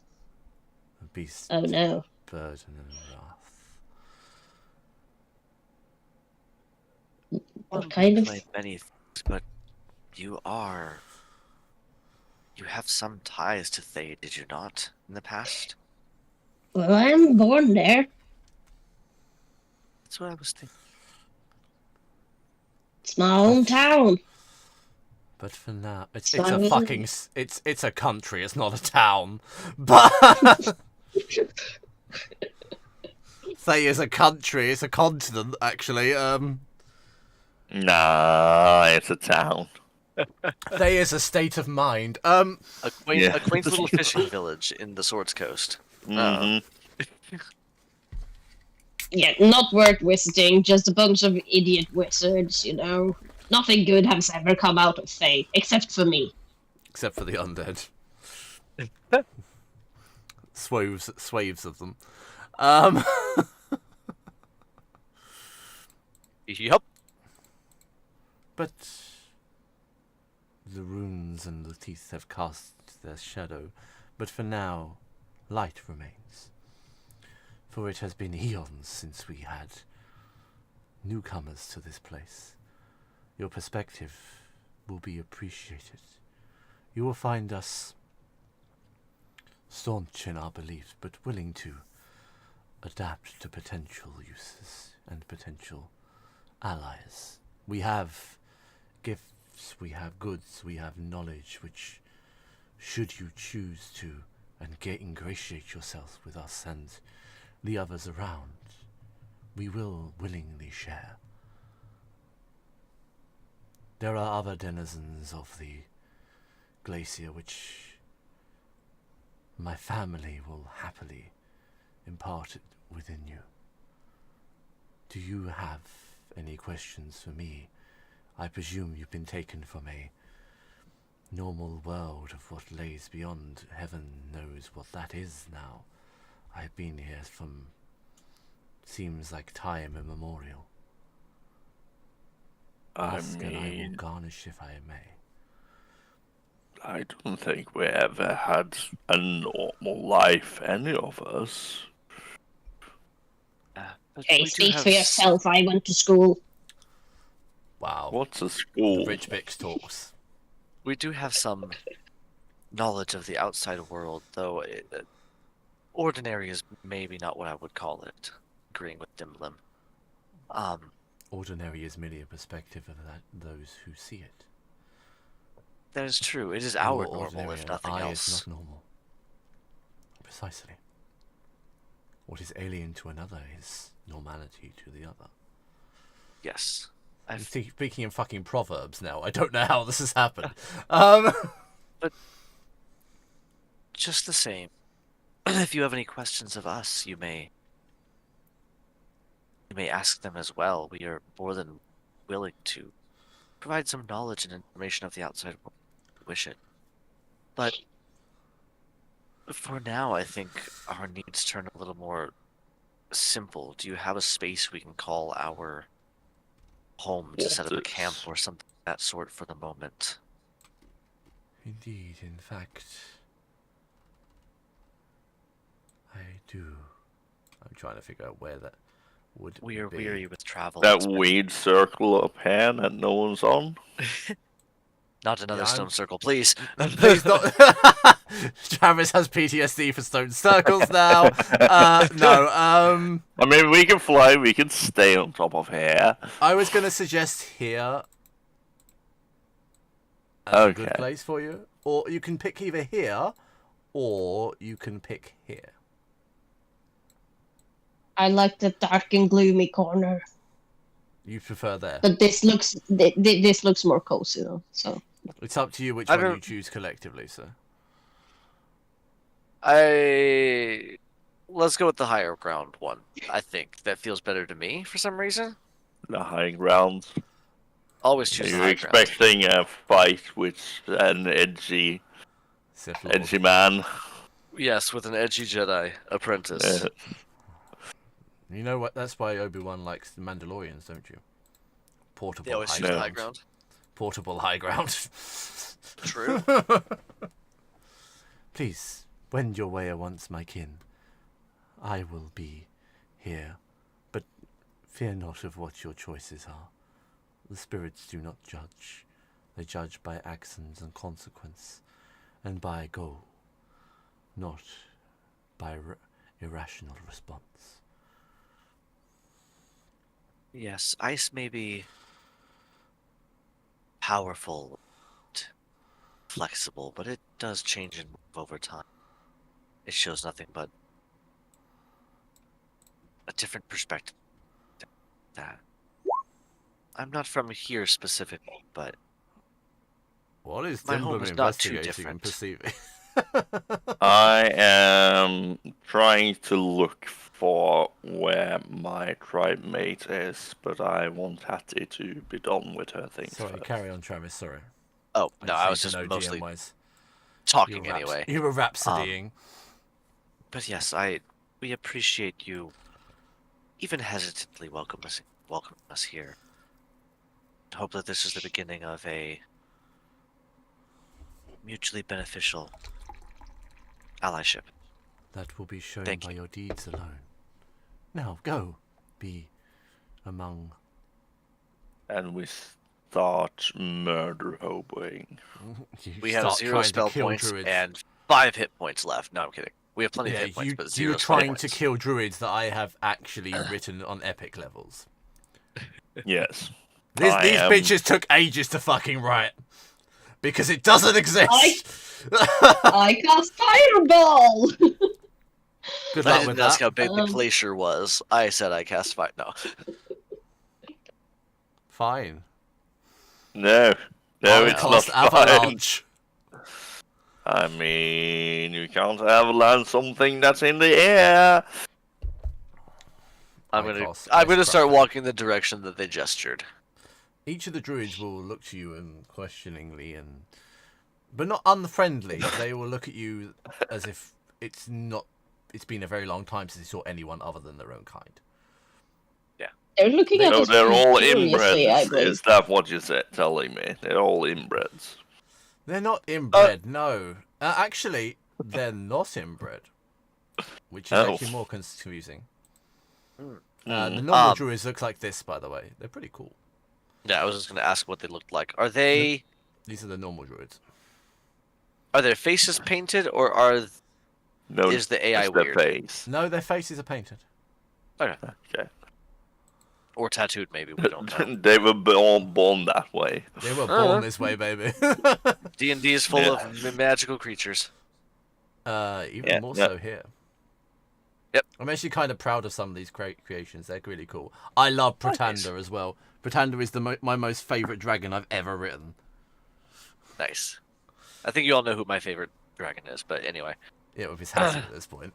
A beast, Oh no. burden, and wrath. What One kind can of... claim many things, but you have some ties to Thay, did you not, in the past? Well, I'm born there. That's what I was thinking. It's my hometown. But for now, it's So a I fucking wasn't- it's a country. It's not a town. But say is a country. It's a continent, actually. Nah, it's a town. They is a state of mind. A quaint, Yeah. a quaint little fishing village in the Swords Coast. hmm Yeah, not worth visiting. Just a bunch of idiot wizards, you know. Nothing good has ever come out of Fae, except for me. Except for the undead. Swaves of them. Yup. But the runes and the teeth have cast their shadow. But for now, light remains. For it has been eons since we had newcomers to this place. Your perspective will be appreciated. You will find us staunch in our beliefs, but willing to adapt to potential uses and potential allies. We have gifts, we have goods, we have knowledge, which, should you choose to ingratiate yourself with us and the others around, we will willingly share. There are other denizens of the glacier which my family will happily impart it within you. Do you have any questions for me? I presume you've been taken from a normal world of what lays beyond. Heaven knows what that is now. I've been here from seems like time immemorial. Ask and I will garnish if I may. I don't think we ever had a normal life, any of us. But Hey, we do speak have for yourself. I went to school. Wow. What's a The school? Rich Bix talks. We do have some knowledge of the outside world, though ordinary is maybe not what I would call it. Agreeing with Dimblim. Ordinary is merely a perspective of those who see it. That is true. It is our Your normal, ordinary if and nothing I else. is not normal. Precisely. What is alien to another is normality to the other. Yes. Speaking in fucking proverbs now. I don't know how this has happened. But just the same, if you have any questions of us, you may ask them as well. We are more than willing to provide some knowledge and information of the outside world if you wish it. But for now, I think our needs turn a little more simple. Do you have a space we can call our home to set up a camp or something of that sort for the moment? Indeed, in fact, I do. I'm trying to figure out where that would We are be. weary with travel. That It's been- weird circle up here that no one's on? Not another Yeah, stone circle, please. Please not. Travis has PTSD for stone circles now. No. I mean, we can fly, we can stay on top of here. I was gonna suggest here. As a good Okay. place for you, or you can pick either here, or you can pick here. I like the dark and gloomy corner, You prefer there. but this looks more cozy though. So It's up to you which I one you don't- choose collectively, sir. Let's go with the higher ground one. I think that feels better to me for some reason. The high ground. Always Are choose the you high ground. expecting a fight with an edgy Sith Lord. man? Yes, with an edgy Jedi apprentice. You know what? That's why Obi-Wan likes the Mandalorians, don't you? Portable They always high choose the ground. high ground. Portable high ground. True. Please, Wend your way once, my kin. I will be here, but fear not of what your choices are. The spirits do not judge. They judge by actions and consequence, and by goal, not by irrational response. Yes, ice may be powerful, and flexible, but it does change and move over time. It shows nothing but a different perspective. That I'm not from here specifically, but What is my home Timblum is not too investigating and different. perceiving? I am trying to look for where my tribe mate is, but I want Hattie to be done with her things Sorry, first. carry on, Travis. Sorry. Oh no, I was just just need to know mostly DM-wise. talking anyway. You were rhapsodying. But yes, we appreciate you even hesitantly welcoming us here. And hope that this is the beginning of a mutually beneficial allyship. That will be shown Thank by you. your deeds alone. Now, go. Be among... And we start murder hoboing. You We have start 0 trying to spell kill points druids. and 5 hit points left. No, I'm kidding. We have plenty of Yeah, hit points, but 0 you're spell trying points. to kill druids that I have actually written on epic levels. Yes. These I am- bitches took ages to fucking write. Because it doesn't exist! I cast Fireball! Good I luck didn't with ask that. how big the Um, glacier was. I said I cast fire. No. Fine. No, I'll it's not cast fine. Avalanche. I mean, you can't avalanche something that's in the air. I'm I gonna cast I'm Ice gonna start Crackle. walking the direction that they gestured. Each of the druids will look to you and questioningly and... But not unfriendly. They will look at you as if it's been a very long time since they saw anyone other than their own kind. They're looking at So us they're all curiously, I inbreds. believe. Is that what you're telling me? They're all inbreds. They're not inbred, no. Actually, they're not inbred. Which is Oh. actually more confusing. Hmm. The normal druids look like this, by the way. They're pretty cool. Yeah, I was just gonna ask what they looked like. Are they These are the normal druids. are their faces painted or No, is the AI it's their weird? face. No, their faces are painted. Okay. Okay. Or tattooed maybe, we don't know. They were born that way. They were born this way, baby. D&D is full Yeah. of magical creatures. Even Yeah, more yeah. so here. Yep. I'm actually kind of proud of some of these creations. They're really cool. I love Nice. Pretender as well. Pretender is my most favourite dragon I've ever written. Nice. I think you all know who my favorite dragon is, but anyway. Yeah, with his hat at this point.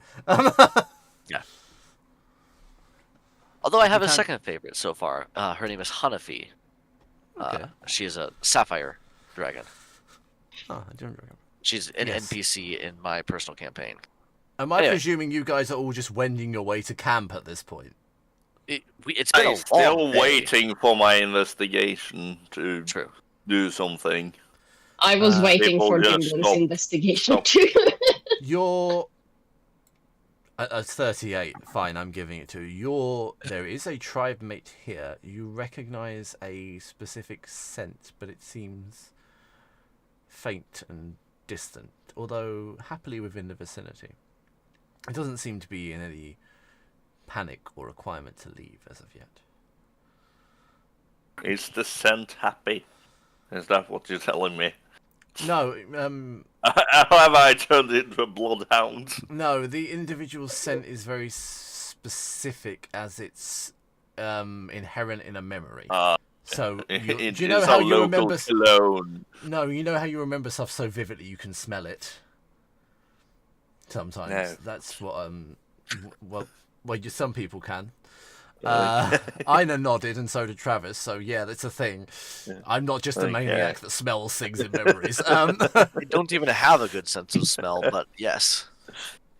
Yeah. Although I have a can- second favorite so far. Her name is Hanafi. Okay. She is a sapphire dragon. Oh, I don't remember. She's an Yes. NPC in my personal campaign. Am I Anyway. presuming you guys are all just wending your way to camp at this point? It's been a I'm long still day. waiting for my investigation to True. do something. I was waiting People for just Jimbo's stop. investigation Stop. too. You're... At 38, fine, I'm giving it to you. There is a tribe mate here. You recognise a specific scent, but it seems faint and distant, although happily within the vicinity. It doesn't seem to be in any panic or requirement to leave as of yet. Is the scent happy? Is that what you're telling me? No, Have I turned into a bloodhound? no, the individual scent is very specific as it's inherent in a memory. So, do you know It's how a you local remember... cologne. No, you know how you remember stuff so vividly you can smell it. Sometimes No. that's what some people can. Ina nodded, and so did Travis. So yeah, that's a thing. Yeah. I'm not just a Okay. maniac that smells things in memories. I don't even have a good sense of smell, but yes.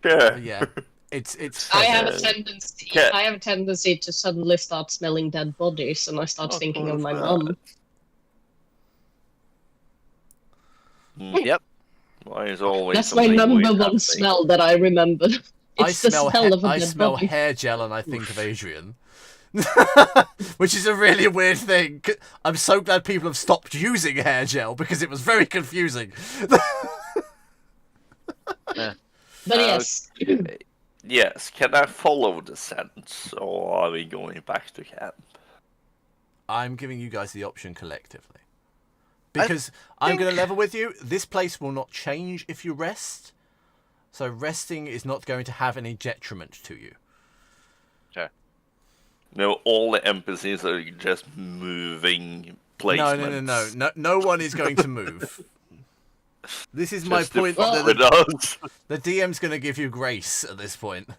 Sure. Yeah, it's. I have a Uh, tendency. yeah. I have a tendency to suddenly start smelling dead bodies, and I start thinking of my course. mum. Yep. Why is always That's my something number weird one happening? smell that I remember. It's the smell of a I dead smell body. hair gel and I think of Adrian. Which is a really weird thing. I'm so glad people have stopped using hair gel because it was very confusing. Eh. But yes, Yes, can I follow the scent, or are we going back to camp? I'm giving you guys the option collectively. Because I'm going to level with you. This place will not change if you rest. So resting is not going to have any detriment to you. No, all the NPCs are just moving placements. No one is going to move. This is my Just to point. fuck with us. The DM's going to give you grace at this point.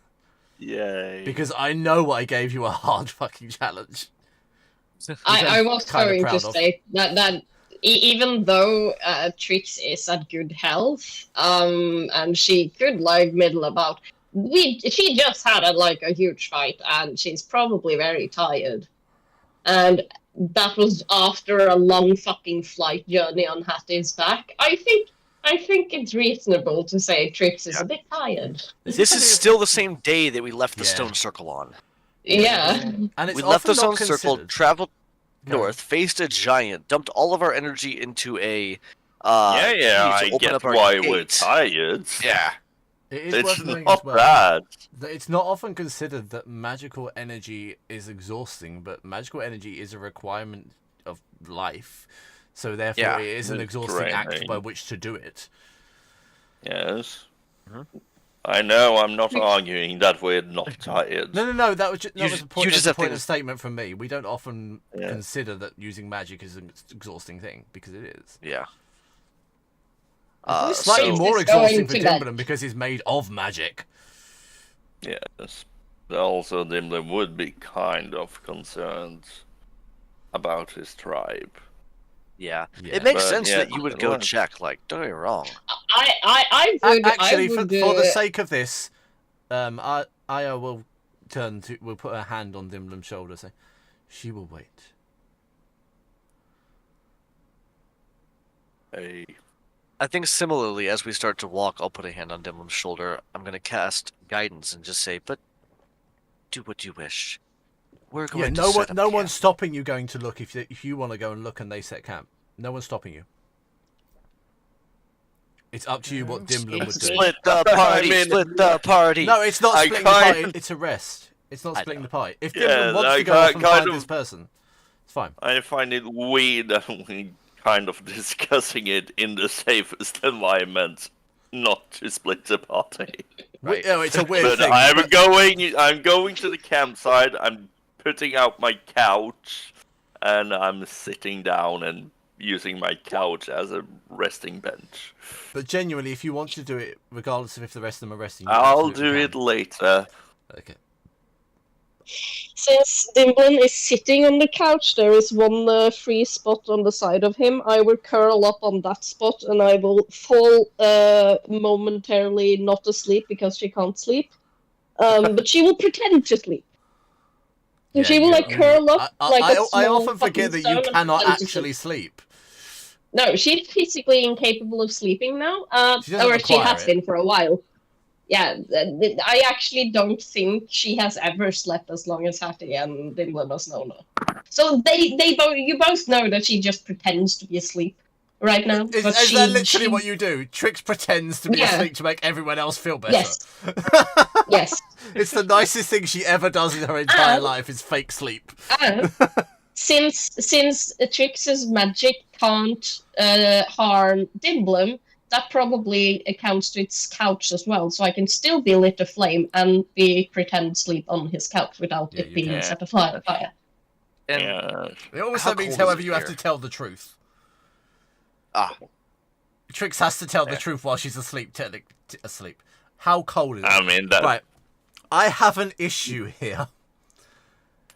Yay. Because I know I gave you a hard fucking challenge. I was kinda going to proud of. say that even though Trix is at good health, and she could like middle about, she just had a huge fight, and she's probably very tired, and that was after a long fucking flight journey on Hattie's back. I think it's reasonable to say Trix is a bit tired. This is still the same day that we left the Yeah. Stone Circle on. Yeah. And it's We left the often not Stone Circle, considered. traveled Go on. north, faced a giant, dumped all of our energy into a Yeah, key to I open get up our why we're gate. tired. Yeah. It is It's worth knowing not as well bad. that it's not often considered that magical energy is exhausting, but magical energy is a requirement of life. So therefore Yeah. it is an It's exhausting act draining. by which to do it. Yes. Mhm. I know, I'm not arguing that we're not tired. No, that was just, that You was ju- a point, you that was just a have point things- of statement from me. We don't often Yeah. consider that using magic is an exhausting thing, because it is. Yeah. It's slightly so- more It's going exhausting for to bed. Dimblin because he's made of magic. Yes. Also, Dimler would be kind of concerned about his tribe. Yeah. Yeah. It makes But, sense yeah, that you would go like- check, like, don't get me wrong. I would Actually, I would, for the sake of this, Aya will will put her hand on Dimblem's shoulder, say, "She will wait." Hey, I think similarly, as we start to walk, I'll put a hand on Dimlim's shoulder. I'm going to cast guidance and just say, but do what you wish. We're going Yeah, to no set one, up no camp." one's stopping you going to look if you want to go and look and they set camp. No one's stopping you. It's up to you what Dimblem would do. Split the party, mean- split the party. No, it's not I splitting the party. kind- It's a rest. It's not I splitting know. the party. If Yeah, Dimblem wants I to go off and kind find of- this person, it's fine. I find it weird that we kind of discussing it in the safest environment, not to split the party. Right. No, it's a weird But thing. I'm going to the campsite. I'm putting out my couch, and I'm sitting down and using my couch as a resting bench. But genuinely, if you want to do it, regardless of if the rest of them are resting, you I'll absolutely do can. it later. Okay. Since Dimblin is sitting on the couch, there is one free spot on the side of him. I will curl up on that spot and I will fall momentarily not asleep because she can't sleep. But she will pretend to sleep. So Yeah, she will curl up like a I small often forget that fucking you stone and cannot pretend to actually sleep. No, she's physically incapable of sleeping now, She doesn't or she require has it. been for a while. Yeah, I actually don't think she has ever slept as long as Hattie and Dimblin has known her. So you both know that she just pretends to be asleep right now. Is but that literally what you do? Trix pretends to be Yeah. asleep to make everyone else feel better. Yes. Yes. It's the nicest thing she ever does in her entire And- life is fake sleep. And since Trix's magic can't harm Dimblem, that probably accounts to its couch as well. So I can still be lit aflame and be pretend sleep on his couch without Yeah, it you being can. set afire. And Yeah. It also How means, cold is however, it you have here? to tell the truth. ah, Trix has to tell the Yeah. truth while she's asleep. Asleep. How cold is it? I mean that. Right. I have an issue here.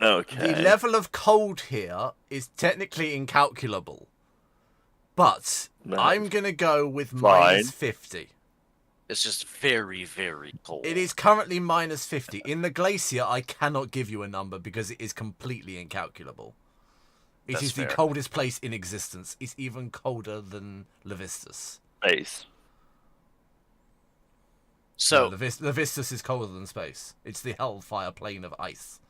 Okay. The level of cold here is technically incalculable. But No. I'm going to go with Fine. minus 50. it's just very, very cold. It is currently minus 50. In the glacier, I cannot give you a number because it is completely incalculable. It That's is the fair. coldest place in existence. It's even colder than Levistus. Space. So No, the Vistus is colder than space. It's the hellfire plane of ice.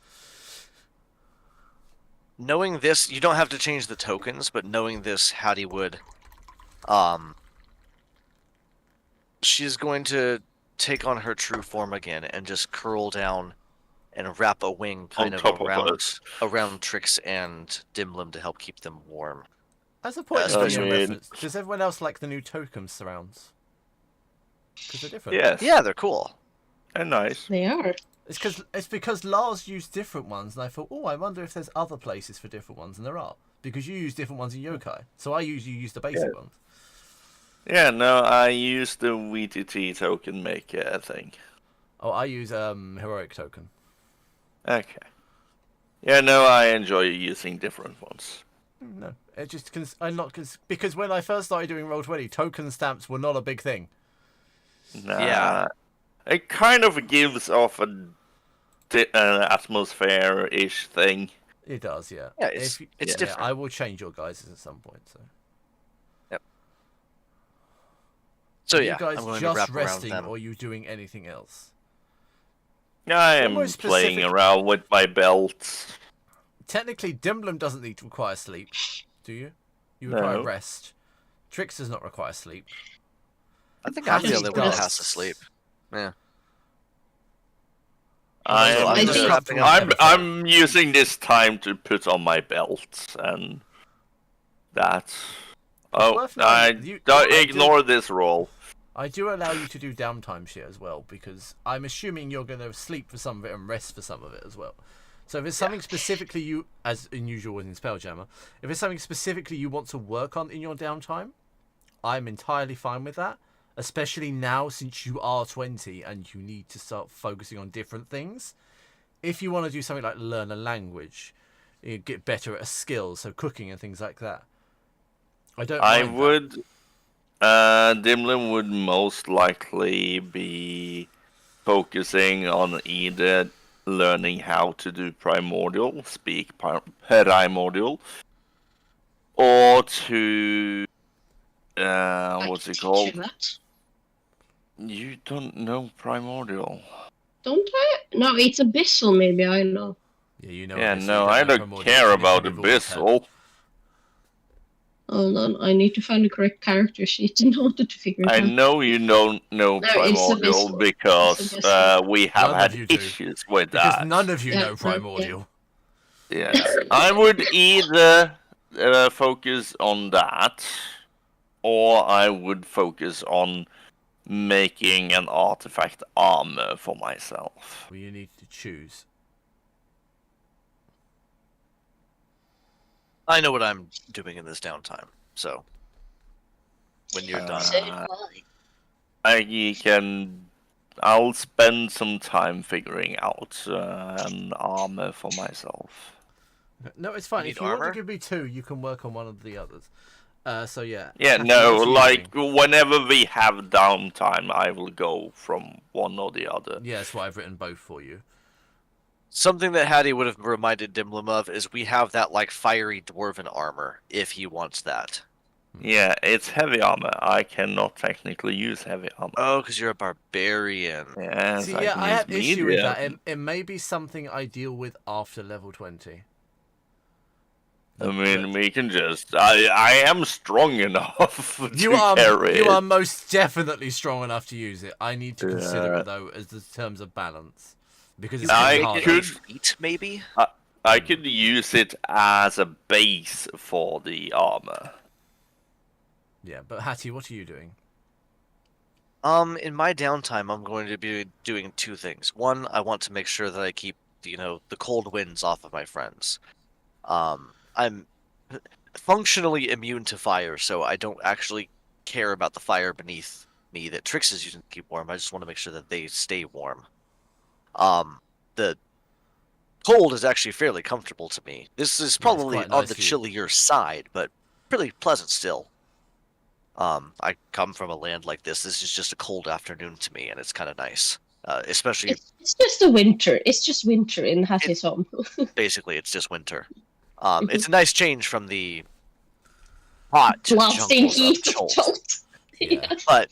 knowing this, you don't have to change the tokens, but knowing this, Hattie would, she's going to take on her true form again and just curl down and wrap a wing kind of around Trix and Dimlim to help keep them warm. As a point of Especially- reference, does everyone else like the new token surrounds? Because they're different. Yes. Yeah, they're cool. And nice. They are. It's because Lars used different ones, and I thought, I wonder if there's other places for different ones, and there are. Because you use different ones in Yokai, so I usually use the basic ones. Yeah, no, I use the VTT token maker thing. Oh, I use heroic token. Okay. Yeah, no, I enjoy using different ones. No, it just because when I first started doing Roll20, token stamps were not a big thing. Nah, Yeah. it kind of gives off an atmosphere-ish thing. It does, yeah. Yeah, it's different. I will change your guys at some point. So. So Are yeah, you guys I'm going to just wrap resting, around them. or are you doing anything else? I am Almost playing specific- around with my belts. Technically, Dimblum doesn't need to require sleep, do you? You require No. rest. Trix does not require sleep. I think Hattie I'm the only one that does. has to sleep. Yeah. I think- I'm using this time to put on my belts and that. Oh, worth I noting, don't I ignore this roll. I do allow you to do downtime shit as well, because I'm assuming you're going to sleep for some of it and rest for some of it as well. So if it's something specifically you, as usual in Spelljammer, if it's something specifically you want to work on in your downtime, I'm entirely fine with that. Especially now, since you are 20 and you need to start focusing on different things. If you want to do something like learn a language, you get better at a skill, so cooking and things like that. I don't. I mind that. would. Dimlin would most likely be focusing on either learning how to do speak primordial, or to what's it called? That. You don't know primordial. Don't I? No, it's abyssal. Maybe I know. Yeah, you know. Yeah, Abyssal, no, you I know don't Primordial, care it's about anything you've always had. Abyssal. Hold on, I need to find the correct character sheet in order to figure it I out. know you don't know No, it's primordial Abyssal. because It's Abyssal. we have None of had you do. issues with Because that. none of you Yeah, know no, Primordial. Yes, I would either focus on that, or I would focus on making an artifact armor for myself. Well, you need to choose. I know what I'm doing in this downtime. So when you're done, So do I. I'll spend some time figuring out an armor for myself. No, it's fine. You If need you want armor? to give me two, you can work on one of the others. So yeah. Yeah, Hattie, no, what are you like doing? whenever we have downtime, I will go from one or the other. Yeah, that's why I've written both for you. something that Hattie would have reminded Dimlim of is we have that like fiery dwarven armor if he wants that. Yeah, it's heavy armor. I cannot technically use heavy armor. Oh, because you're a barbarian. Yes, See, I yeah, can I use have issue with medium. that. It may be something I deal with after level 20. I mean, we can just. I am strong enough to You are carry you it. are most definitely strong enough to use it. I need to consider Yeah. it though as the terms of balance, because it's I getting harder. could- Feet, maybe. I could use it as a base for the armor. Yeah, but Hattie, what are you doing? In my downtime, I'm going to be doing two things. One, I want to make sure that I keep, the cold winds off of my friends. I'm functionally immune to fire, so I don't actually care about the fire beneath me that Trix is using to keep warm. I just want to make sure that they stay warm. The cold is actually fairly comfortable to me. This is probably quite on nice the for you. chillier side, but pretty pleasant still. I come from a land like this. This is just a cold afternoon to me, and it's kind of nice. Especially, It's just a winter. It's just winter in Hattie's home. basically, it's just winter. It's a nice change from the hot Blasting jungles of heat of Chult. Chult. Yeah. But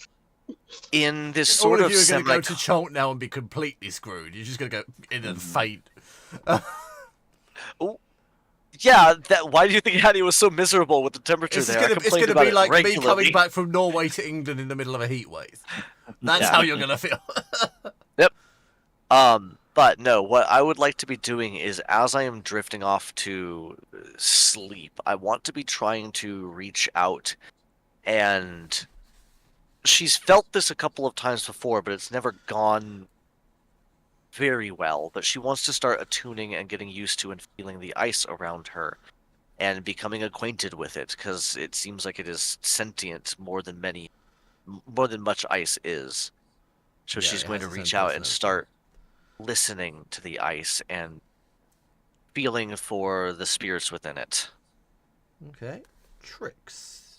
In this All sort of of you are going to semi... go to Cholt now and be completely screwed. You're just going to go in and faint. Yeah, why do you think Hattie was so miserable with the temperature It's there? going I to complained be about it like me regularly. coming back from Norway to England in the middle of a heat wave. That's how you're going to feel. Yep. But no, what I would like to be doing is, as I am drifting off to sleep, I want to be trying to reach out, and she's felt this a couple of times before, but it's never gone very well. But she wants to start attuning and getting used to and feeling the ice around her and becoming acquainted with it, because it seems like it is sentient more than much ice is. So Yeah, she's it going has to its reach own out and personality. start listening to the ice and feeling for the spirits within it. Okay. Tricks.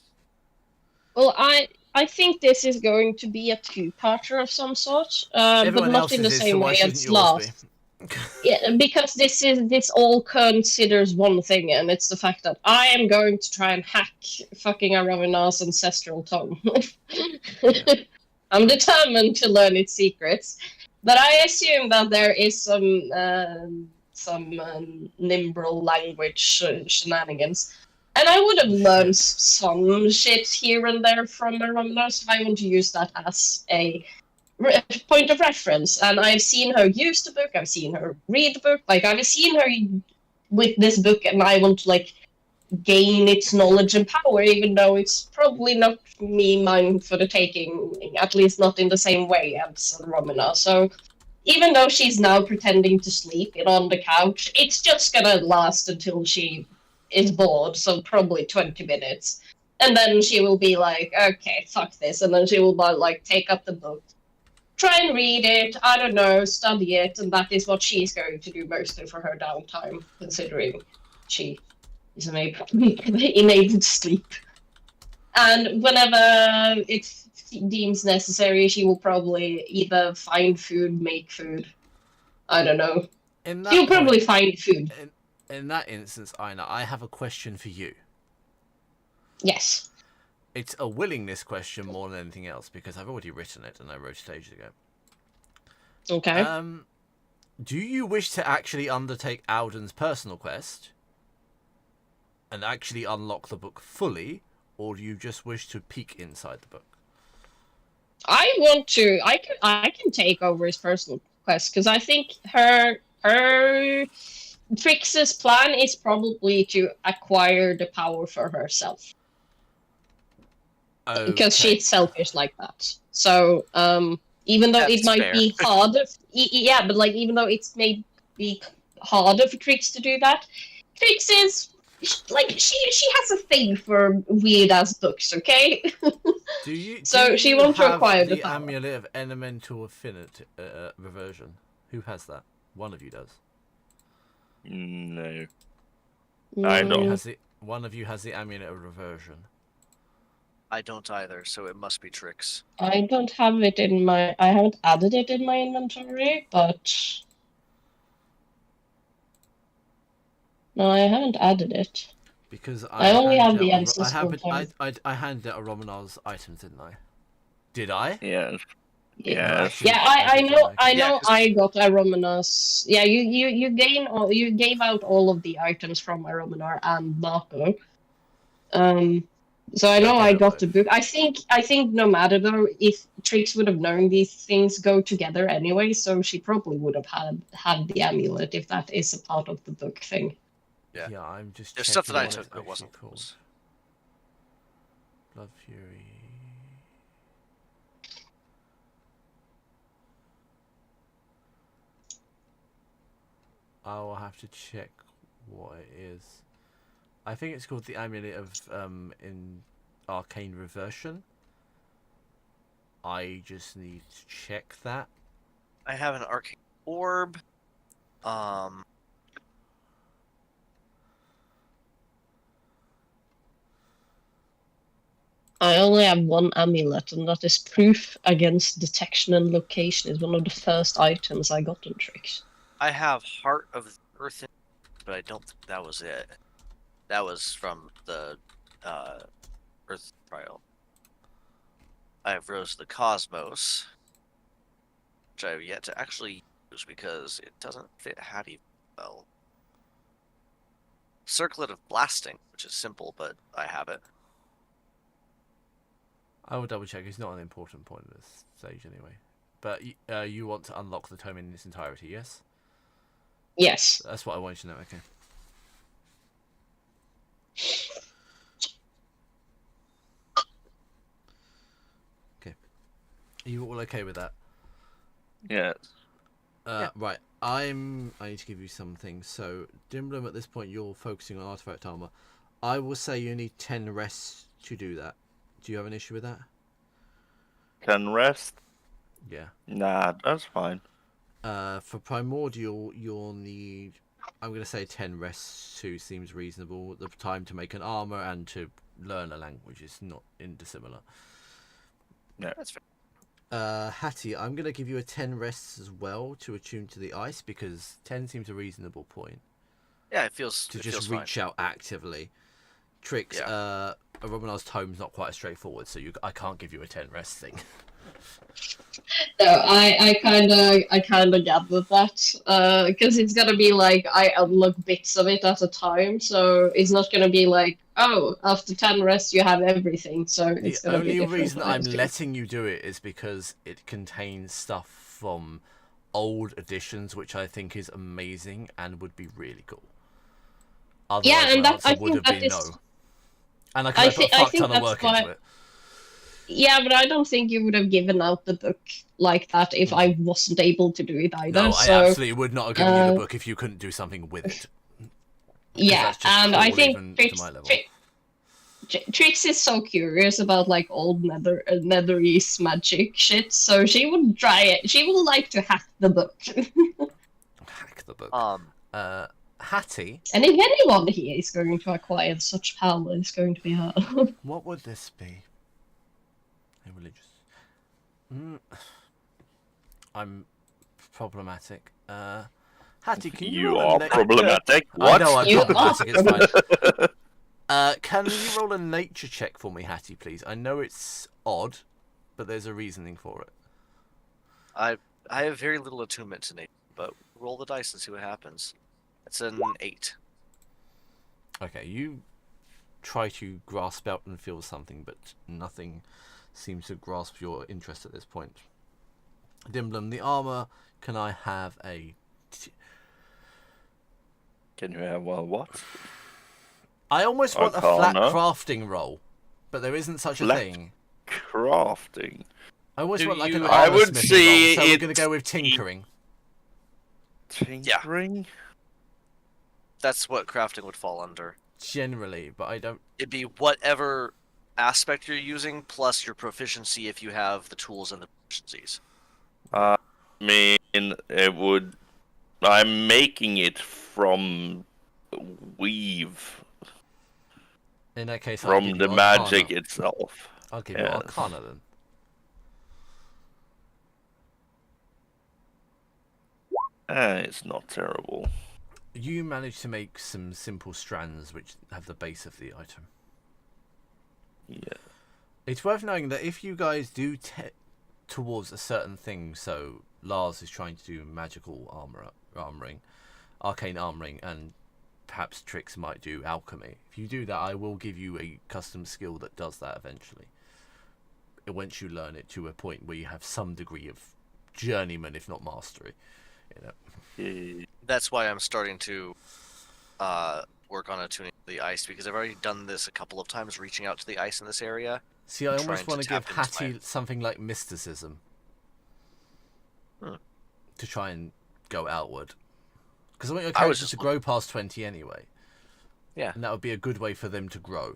Well, I think this is going to be a two-parter of some sort, but Everyone not in the else's is, so same why way shouldn't as yours be? last. Yeah, because this all considers one thing, and it's the fact that I am going to try and hack fucking Aravina's ancestral tongue. I'm determined to learn its secrets, but I assume that there is some Nimbrel language shenanigans. And I would have learned some shit here and there from Aravina, so I want to use that as a point of reference. And I've seen her use the book, I've seen her read the book, like I've seen her with this book, and I want to like gain its knowledge and power, even though it's probably not mine for the taking, at least not in the same way as Romina. So even though she's now pretending to sleep on the couch, it's just gonna last until she is bored, so probably 20 minutes. And then she will be like, okay, fuck this. And then she will like take up the book, try and read it, I don't know, study it, and that is what she's going to do mostly for her downtime, considering she is enabled to sleep. And whenever it deems necessary, she will probably either find food, make food. I don't know. She'll probably find food. In that instance, Aina, I have a question for you. Yes. It's a willingness question more than anything else, because I've already written it and I wrote it ages ago. Okay. Do you wish to actually undertake Alden's personal quest and actually unlock the book fully, or do you just wish to peek inside the book? I want to. I can take over his personal quest, because I think her Trix's plan is probably to acquire the power for herself. Okay. Because she's selfish like that. So, even though it might be hard, yeah, but like even though it's maybe harder for Trix to do that, Trix is like she has a thing for weird ass books. Okay. So she wants to acquire the power. Amulet of Elemental Affinity Reversion. Who has that? One of you does. No. I don't. One of you has the Amulet of Reversion. I don't either, so it must be Trix. I don't have it in my. I haven't added it in my inventory, but no, I haven't added it. Because I only have the ancestral tongue. I handed out Romanar's items, didn't I? Did I? Yes. Yeah, Yes. yeah, I know. Yeah, I got Aromanas. Yeah, you gave out all of the items from Aromanar and Marco. So I know I got the book. I think no matter though, if Trix would have known these things go together anyway, so she probably would have had the amulet if that is a part of the book thing. Yeah, I'm just. There's stuff that I what took it's that wasn't actually called. Blood Fury. I'll have to check what it is. I think it's called the Amulet of in Arcane Reversion. I just need to check that. I have an Arcane Orb. I only have one amulet, and that is proof against detection and location. It's one of the first items I got on Trix. I have Heart of the Earth, but I don't think that was it. That was from the Earth trial. I have Rose of the Cosmos, which I have yet to actually use because it doesn't fit Hattie well. Circlet of Blasting, which is simple, but I have it. I will double check. It's not an important point at this stage anyway. But you want to unlock the tome in its entirety, yes? Yes. That's what I want you to know, okay. Okay. Are you all okay with that? Yes. Yeah. Right. I need to give you some things. So, Dimblum, at this point, you're focusing on artifact armor. I will say you need 10 rests to do that. Do you have an issue with that? 10 rest? Yeah. Nah, that's fine. For Primordial, you'll need... I'm going to say 10 rests too seems reasonable. The time to make an armor and to learn a language is not indissimilar. Yeah. That's fair. Hattie, I'm going to give you a 10 rests as well to attune to the ice because 10 seems a reasonable point. Yeah, it feels To it just feels reach fine. out actively. Tricks, Yeah. a Romanar's tome's not quite as straightforward, so I can't give you a 10 rest thing. So I kind of gathered that because it's gonna be like I unlock bits of it at a time, so it's not gonna be like, oh, after 10 rests you have everything. So The it's gonna be only different. reason for my I'm skill. letting you do it is because it contains stuff from old editions, which I think is amazing and would be really cool. Otherwise, Yeah, and my that answer I would think have that been is. no. And I could have put a I fuck think ton of that's work why. into it. Yeah, but I don't think you would have given out the book like that if I wasn't able to do it either. No, I so absolutely would not have given you the book if you couldn't do something with it. yeah, That's just and I cruel think even to my level. Trix is so curious about like old Nether East magic shit, so she would try it. She would like to hack the book. Hack the book. Hattie, And if anyone here is going to acquire such power, it's going to be her. what would this be? A religious. I'm problematic. Hattie, can you You roll are a problematic. I What? know I'm You problematic. It's fine. Can you roll a nature check for me, Hattie, please? I know it's odd, but there's a reasoning for it. I have very little attunement to nature, but roll the dice and see what happens. It's an 8. Okay, you try to grasp out and feel something, but nothing seems to grasp your interest at this point. Dimblum, the armor, can I have a... Can you have what? I almost want a flat Arcana. crafting roll, but there isn't such a Flat thing. Crafting. I almost Do want like an you- I armor would smithing say roll, so we're going to it's- go with tinkering. Tinkering? That's what crafting would fall under. Generally, but I don't... It'd be whatever aspect you're using plus your proficiency if you have the tools and the proficiencies. I mean, it would. I'm making it from weave, In that case, I'll from give the you magic Arcana. itself. I'll give you Yes. Arcana then. It's not terrible. You managed to make some simple strands which have the base of the item. Yeah. It's worth knowing that if you guys do towards a certain thing, so Lars is trying to do magical armoring, arcane armoring, and perhaps Trix might do alchemy. If you do that, I will give you a custom skill that does that eventually. Once you learn it to a point where you have some degree of journeyman, if not mastery. You know. That's why I'm starting to work on attuning the ice, because I've already done this a couple of times, reaching out to the ice in this area. See, I trying almost to want to give tap into Hattie something like mysticism. To try and go outward. Because I want your characters to grow past 20 anyway. Yeah. And that would be a good way for them to grow.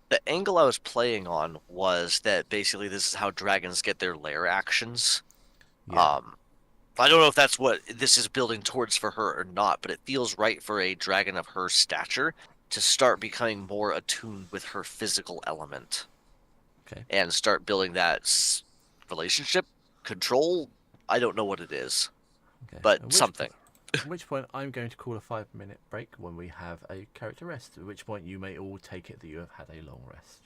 The angle I was playing on was that basically this is how dragons get their lair actions. Yeah. I don't know if that's what this is building towards for her or not, but it feels right for a dragon of her stature to start becoming more attuned with her physical element. Okay. And start building that relationship, control. I don't know what it is, Okay. but something. At which point I'm going to call a 5-minute break when we have a character rest. At which point you may all take it that you have had a long rest.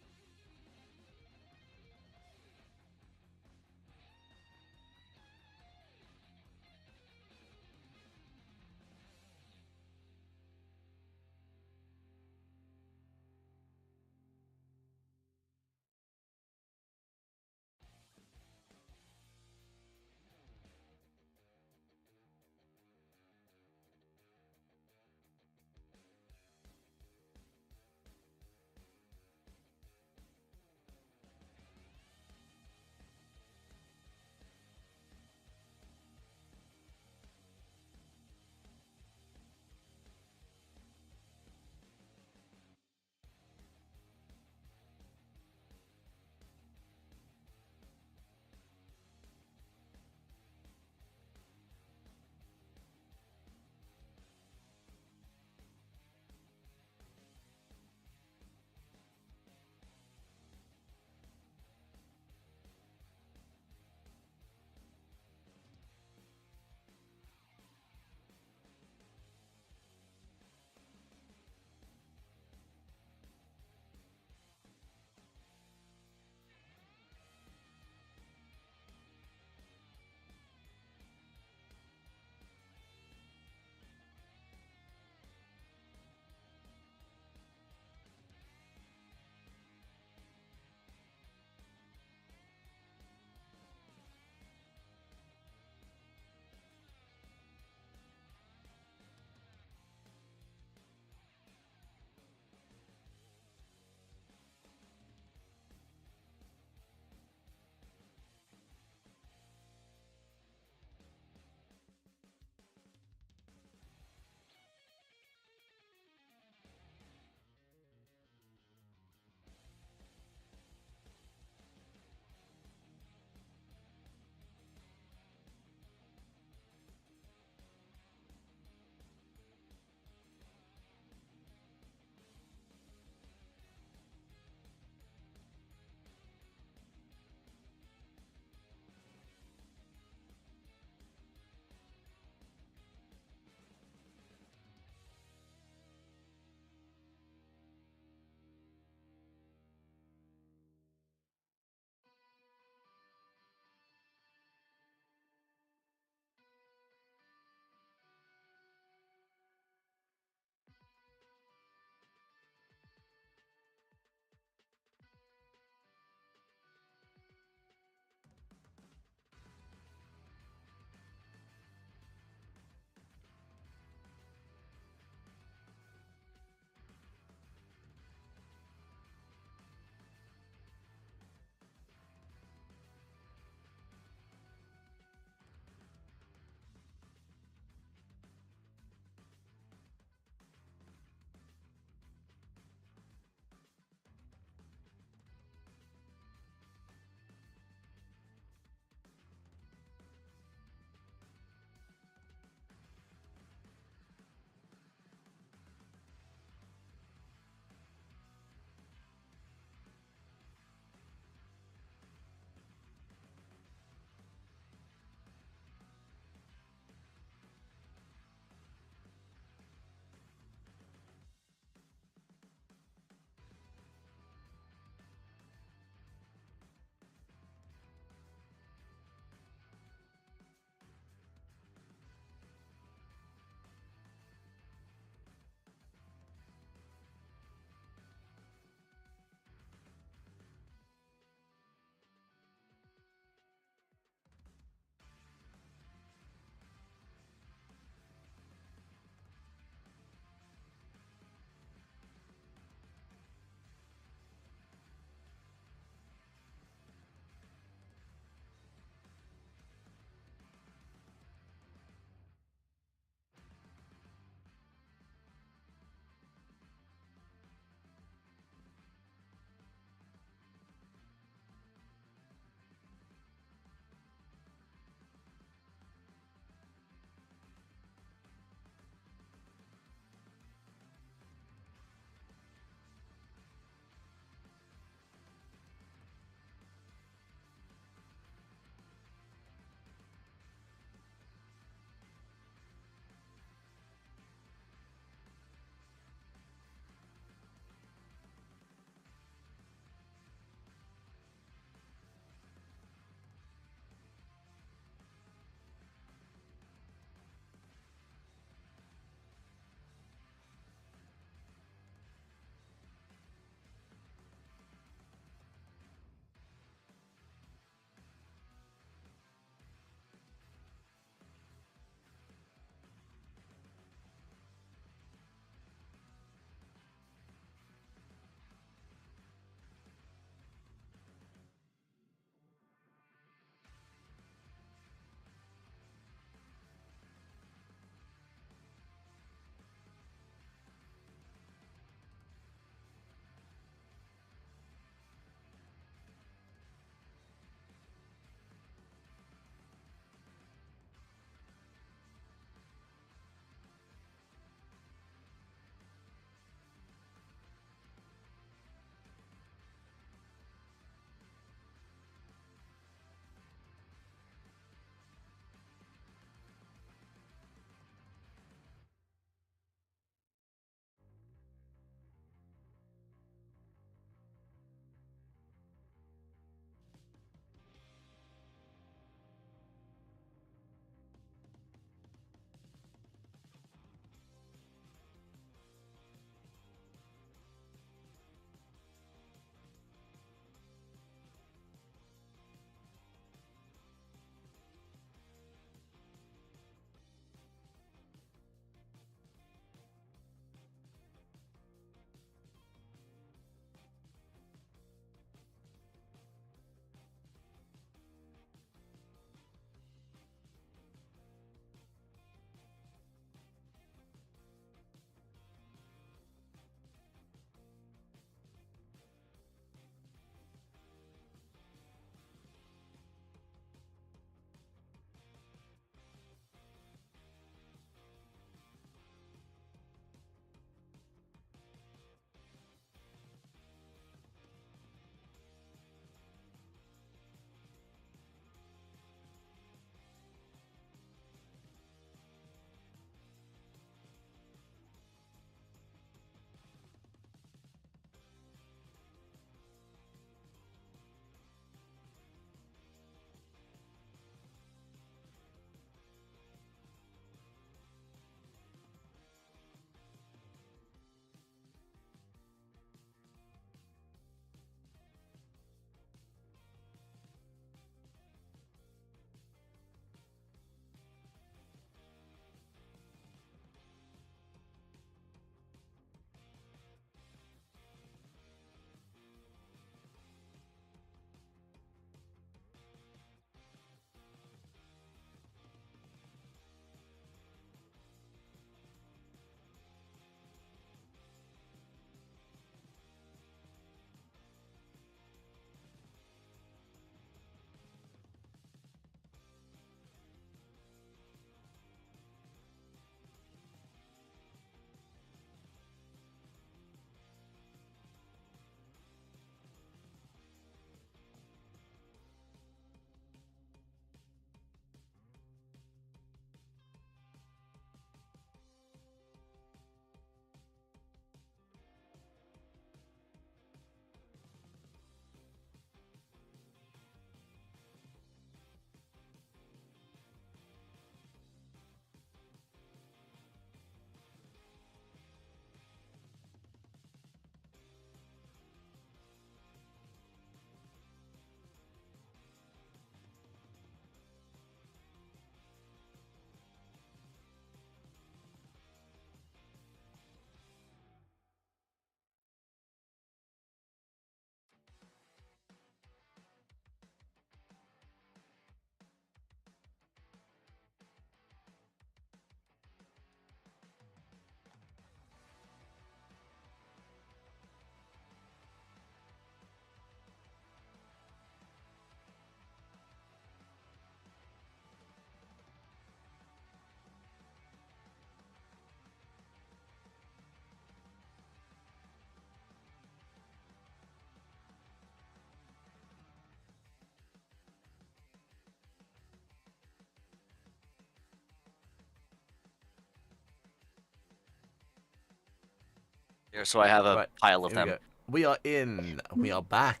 Here, so I have a Right, pile of here we them. go. We are in. We are back.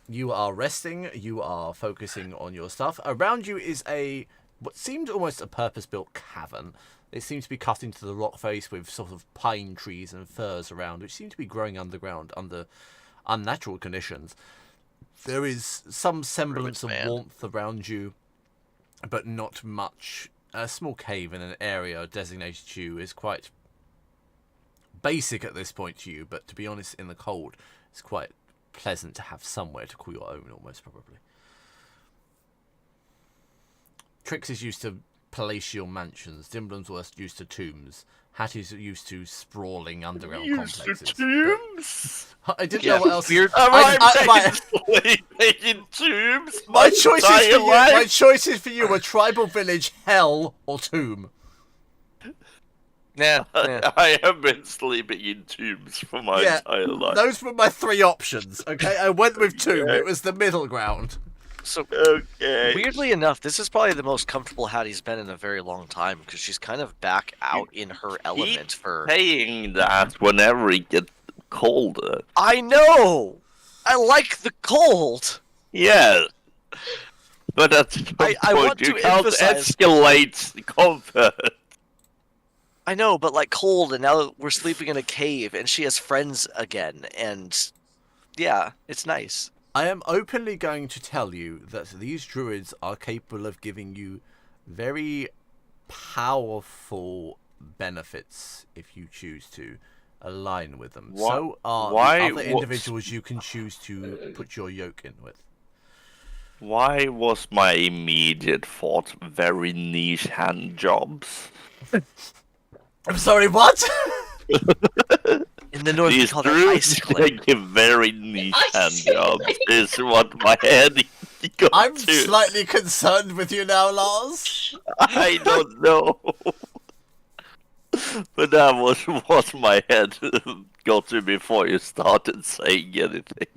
You are resting. You are focusing on your stuff. Around you is what seemed almost a purpose-built cavern. It seems to be cut into the rock face with sort of pine trees and firs around, which seem to be growing underground under unnatural conditions. There is some semblance of warmth around you, but not much. A small cave in an area designated to you is quite basic at this point to you, but to be honest, in the cold, it's quite pleasant to have somewhere to call your own, almost probably. Trix is used to palatial mansions. Dimblum's used to tombs. Hattie's used to sprawling underground complexes. Tombs? I didn't know what else. Weird. Making tombs. My choices for you were tribal village, hell, or tomb. Yeah. I have been sleeping in tombs for my entire life. Those were my 3 options. Okay, I went with tomb. It was the middle ground. So, Okay. weirdly enough, this is probably the most comfortable Hattie's been in a very long time because she's kind of back out in her element for. Saying that whenever it gets colder. I know. I like the cold. Yeah. But at some I point want you to can't emphasize- escalate the comfort. I know, but like cold, and now we're sleeping in a cave, and she has friends again, and yeah, it's nice. I am openly going to tell you that these druids are capable of giving you very powerful benefits if you choose to align with them. So are the other individuals you can choose to put your yoke in with. Why was my immediate thought very niche hand jobs? I'm sorry, what? In the north, we These call that druids icicling. take very niche hand Icicling. jobs. Is what my head got I'm to. slightly concerned with you now, Lars. I don't know. But that was what my head got to before you started saying anything.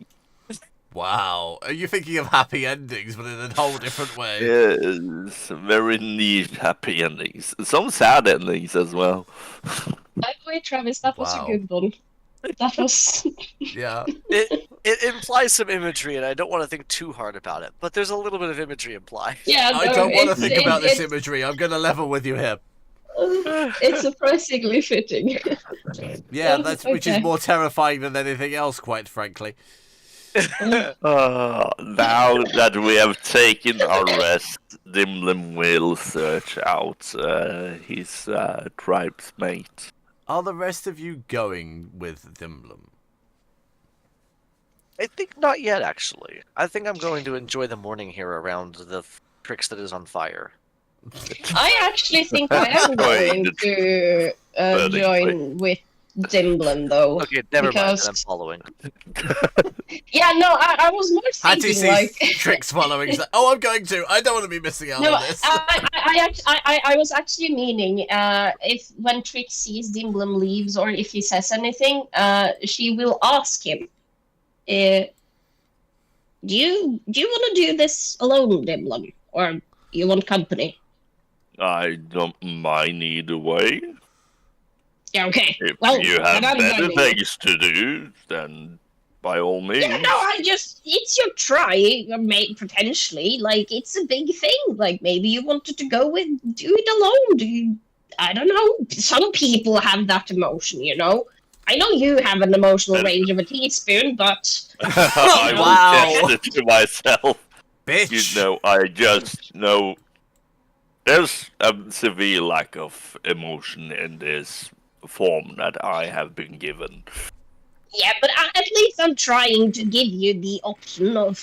Wow. Are you thinking of happy endings, but in a whole different way? Yes, very niche happy endings. Some sad endings as well. By the way, Travis, that was Wow. a good one. That was. Yeah. It implies some imagery, and I don't want to think too hard about it, but there's a little bit of imagery implied. Yeah, I no, don't want to it's- think about this it's- imagery. I'm going to level with you here. It's surprisingly fitting. Yeah, that's which is Okay. more terrifying than anything else, quite frankly. Now that we have taken our rest, Dimlim will search out his tribe's mate. Are the rest of you going with Dimblum? I think not yet, actually. I think I'm going to enjoy the morning here around the Trix that is on fire. I actually think I am going to Burning join with Dimblin, though. Okay, never mind. Because- Then I'm following. Yeah, no, I was more Hattie thinking sees like. Trix following. He's like, oh, I'm going to. I don't want to be missing out No, on this. I was actually meaning if when Trix sees Dimblum leaves or if he says anything, she will ask him, do you want to do this alone, Dimblum, or you want company? I don't mind either way. Yeah, okay. If Well, you have then I'm better joining. things to do, then by all means. Yeah, no, it's your try, potentially. Like, it's a big thing. Like, maybe you wanted to go with, do it alone. I don't know. Some people have that emotion, you know? I know you have an emotional range of a teaspoon, but I will Wow. test it to myself. Bitch. You know, I just know there's a severe lack of emotion in this form that I have been given. yeah, but at least I'm trying to give you the option of,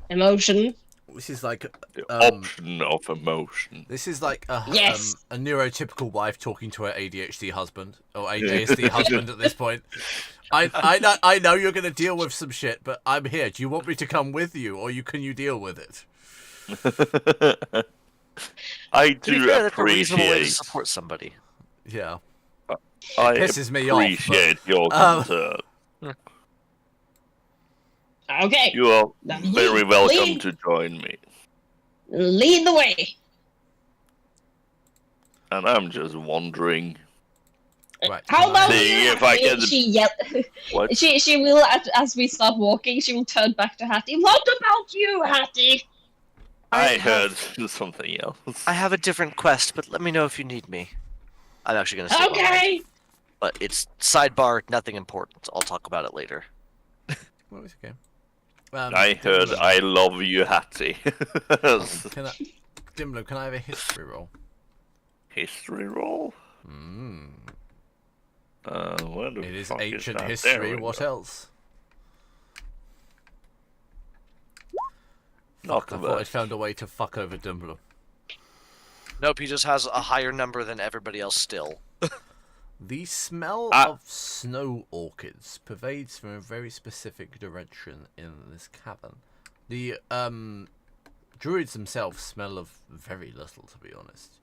emotion. This is like The Um, option of emotion. this is like Yes. a neurotypical wife talking to her ADHD husband or ADHD husband at this point. I know you're gonna deal with some shit, but I'm here. Do you want me to come with you, or can you deal with it? I To be do fair, that's a reasonable way to appreciate. support somebody. Yeah. I pisses me off, but- appreciate your Um, concern. Okay, You are Now, very welcome lead- to join me. lead the way. And I'm just wondering, Right. How about See you, if I Hattie? can- She yell. What? She will, as we start walking, she will turn back to Hattie. What about you, Hattie? I have- heard something else. I have a different quest, but let me know if you need me. I'm actually gonna stay behind. Okay. But it's sidebar, nothing important. I'll talk about it later. Well, it's okay. I heard Dimlo, I love you, Hattie. Dimlo, can I have a history roll? History roll? Mm. Where the It is fuck ancient that? history. There we What go. else? Not Fuck, I the thought I'd best. found a way to fuck over Dimlo. Nope, he just has a higher number than everybody else still. The smell Ah. of snow orchids pervades from a very specific direction in this cavern. The druids themselves smell of very little, to be honest.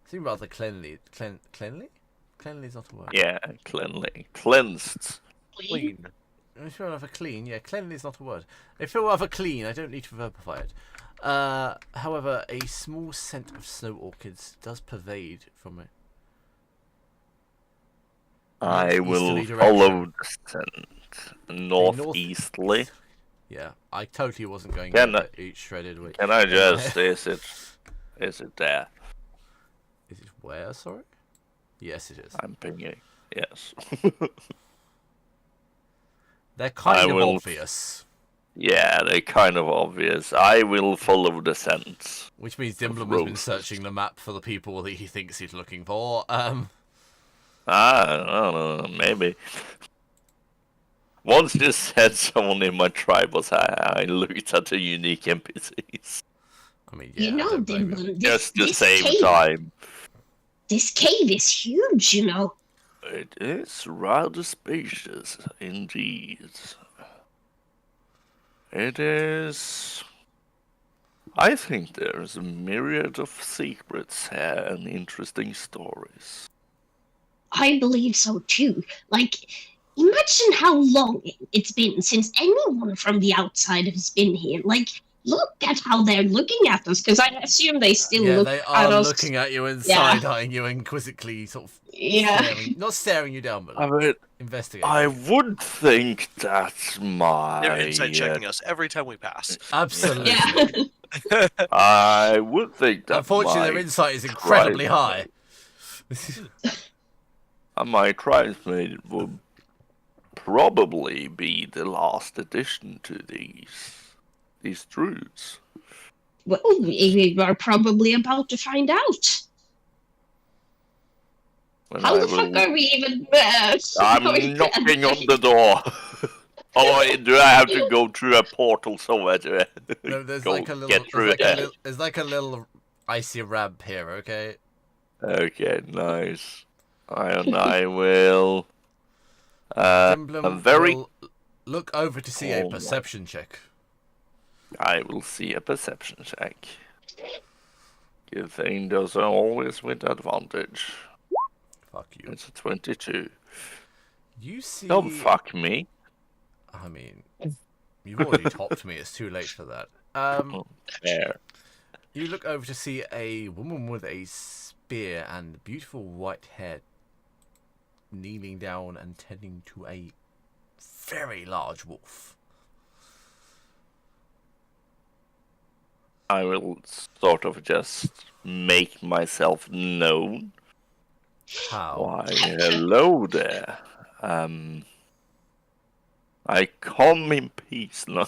Seem rather cleanly. Cleanly? Cleanly is not a word. Yeah, cleanly. Cleansed. Clean. They feel rather clean. Yeah, cleanly is not a word. They feel rather clean. I don't need to verbify it. However, a small scent of snow orchids does pervade from it. I will Easterly follow direction. the scent. Northeastly. Yeah, I totally wasn't going Can to eat shredded wheat. Can I just, is it there? Is it where, sorry? Yes, it is. I'm pinging. Yes. They're kind I of will- obvious. Yeah, they're kind of obvious. I will follow the scent. Which means Dimblum has been roses. searching the map for the people that he thinks he's looking for. I don't know, maybe. Once you said someone in my tribe was I looked at the unique NPCs. I mean, yeah, You I know, don't blame him. Dimble, Just the this same cave, time. This cave is huge, you know. It is rather spacious, indeed. It is. I think there's a myriad of secrets here and interesting stories. I believe so too. Like, imagine how long it's been since anyone from the outside has been here. Like, look at how they're looking at us, because I assume they still Yeah, look they at are us. looking at you and Yeah. side-eyeing you and quizzically sort of Yeah. staring, not staring you down, but I mean, investigating. I you. would think that my. They're inside checking us every time we pass. Absolutely. Yeah. I would think that. Unfortunately, their my insight is incredibly high. My tribesmate would probably be the last addition to these druids. Well, we are probably about to find out. When How I the fuck will- are we even? I'm knocking on the door. Oh, do I have to go through a portal somewhere to No, there's go like a little, get through it? there's like a little icy ramp here. Okay. Okay, nice. And I will. Dimblum I'm very. will look over to see a Oh my- perception check. I will see a perception check. Good thing those are always with advantage. Fuck you. It's a 22. You see. Don't fuck me. I mean, you've already topped me. It's too late for that. There. You look over to see a woman with a spear and beautiful white hair kneeling down and tending to a very large wolf. I will sort of just make myself known. How? Why, hello there. I come in peace. No.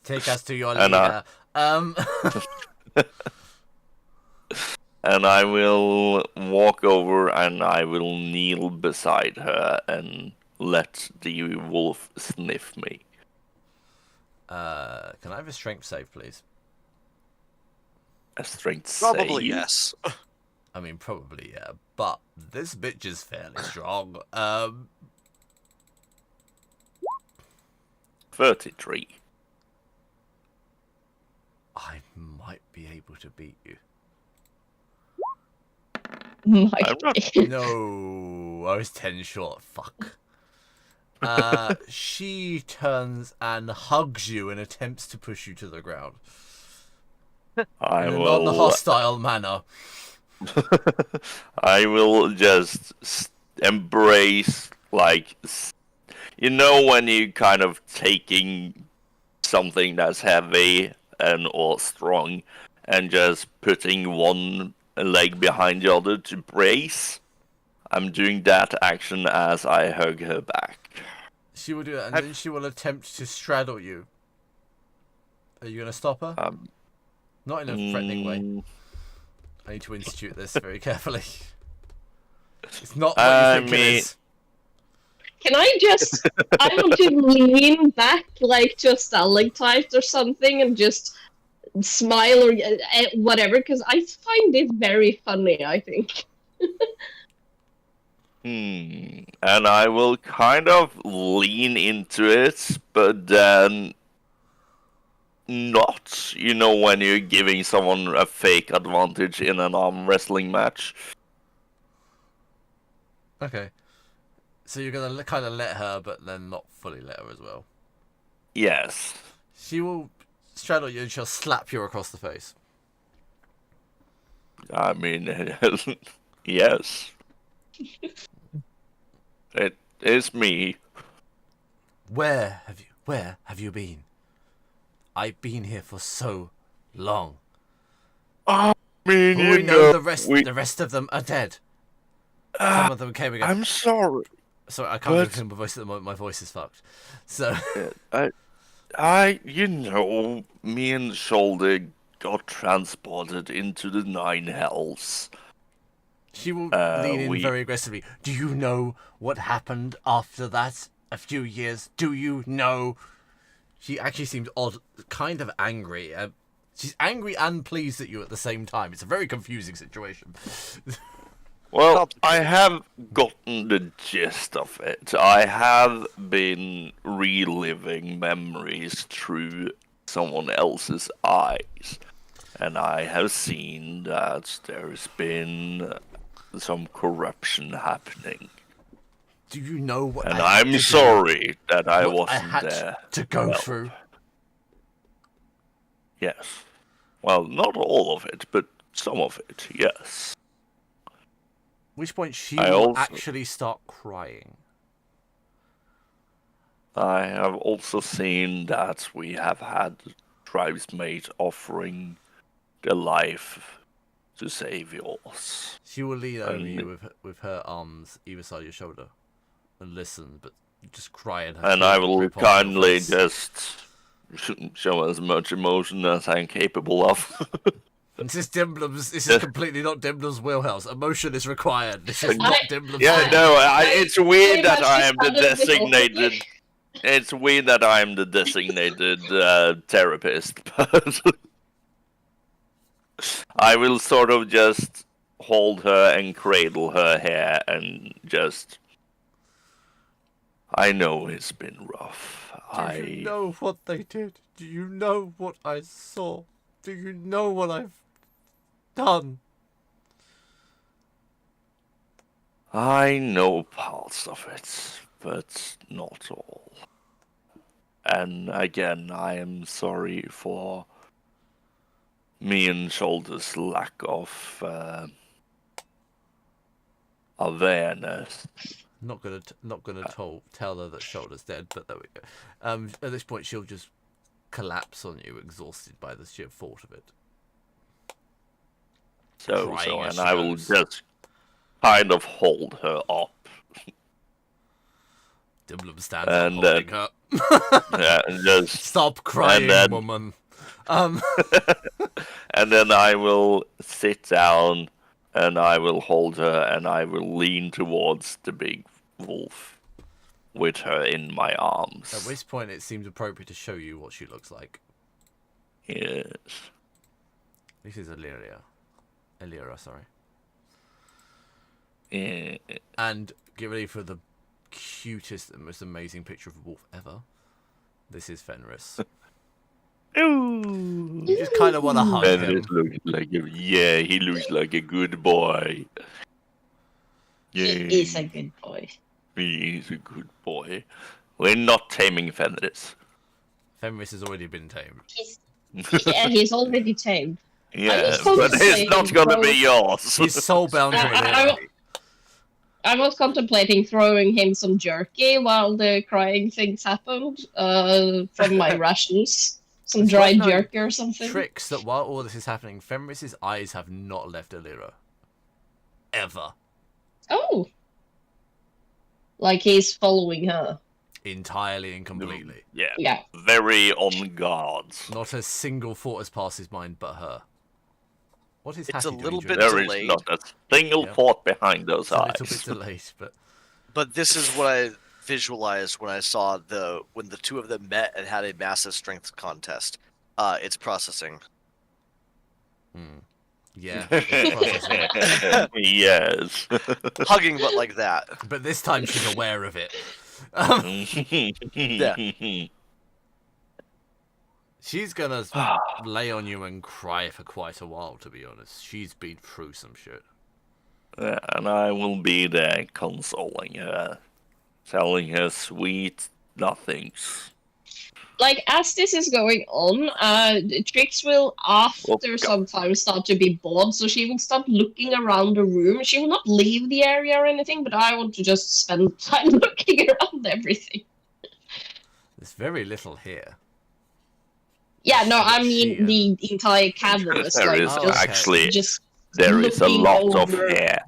Take us to your And, leader. And I will walk over and I will kneel beside her and let the wolf sniff me. Can I have a strength save, please? A strength Probably save. yes. I mean, probably, yeah. But this bitch is fairly strong. 33. I might be able to beat you. I'm not. No, I was 10 short. Fuck. She turns and hugs you and attempts to push you to the ground I in a will. non-hostile manner. I will just embrace, like, you know, when you kind of taking something that's heavy and or strong, and just putting one leg behind the other to brace. I'm doing that action as I hug her back. She will do that, and then she will attempt to straddle you. Are you going to stop her? Not in a threatening way. I need to institute this very carefully. It's not what you think it is. Can I just... I want to lean back, like, to a stalactite or something and just smile or whatever, because I find it very funny, I think. And I will kind of lean into it, but then not. You know, when you're giving someone a fake advantage in an arm wrestling match. Okay. So you're going to kind of let her, but then not fully let her as well. Yes. She will straddle you and she'll slap you across the face. I mean, yes. It is me. Where have you been? I've been here for so long. I mean, Well, we know the rest of them are dead. Some of them came again. I'm sorry. Sorry, I can't do my voice. My voice is fucked. So you know, me and Shoulder got transported into the Nine Hells. She will lean in very aggressively. Do you know what happened after that? A few years. Do you know? She actually seems odd, kind of angry. She's angry and pleased at you at the same time. It's a very confusing situation. Well, I have gotten the gist of it. I have been reliving memories through someone else's eyes. And I have seen that there's been some corruption happening. Do you know what? And I'm sorry that I wasn't I had there to go through. Yes. Well, not all of it, but some of it, yes. Which point she will actually start crying. I have also seen that we have had tribesmates offering their life to save yours. She will lean over you with her arms either side of your shoulder and listen, but just cry in her. And I will kindly just show as much emotion as I'm capable of. This is completely not Dimblum's wheelhouse. Emotion is required. This is not Dimblum's it's weird that I am the designated. It's weird that I am the designated therapist, but I will sort of just hold her and cradle her hair and just. I know it's been rough. Do you know what they did? Do you know what I saw? Do you know what I've done? I know parts of it, but not all. And again, I am sorry for me and Shoulder's lack of awareness. Not gonna tell her that Shoulder's dead, but there we go. At this point, she'll just collapse on you, exhausted by the sheer thought of it. And I will just kind of hold her up. Dimblum stands up holding her. Yeah, and just stop crying, woman. And then I will sit down, and I will hold her, and I will lean towards the big wolf with her in my arms. At which point, it seems appropriate to show you what she looks like. Yes. This is Elira, sorry. Yeah. And get ready for the cutest and most amazing picture of a wolf ever. This is Fenris. Ooh. You just kind of want to hug him. He looks like a good boy. Yeah. He is a good boy. He is a good boy. We're not taming Fenris. Fenris has already been tamed. He's already tamed. Yeah, was but it's contemplating not gonna be yours. He's soulbound to Alira. I was contemplating throwing him some jerky while the crying things happened from my rations. Some It's dried worth knowing, jerky or something. Tricks that while all this is happening, Fenris's eyes have not left Alira. Ever. Oh. Like he's following her. Entirely and completely. Yeah, Yeah. very on guard. Not a single thought has passed his mind but her. What is It's Hattie a doing little during bit this? There is delayed. not a single Yeah. thought behind those It's a eyes. little bit delayed, but But this is what I visualized when I saw when the two of them met and had a massive strength contest. It's processing. yeah. It's processing. Yes. Hugging, but like that. But this time she's aware of it. Yeah. She's gonna lay on you and cry for quite a while, to be honest. She's been through some shit. Yeah, and I will be there consoling her, telling her sweet nothings. Like, as this is going on, Trix will after some time start to be bored, so she will start looking around the room. She will not leave the area or anything, but I want to just spend time looking around everything. There's very little here. Yeah, no, I She, mean the entire cavern is There like is okay. actually just there is a looking lot of over. hair.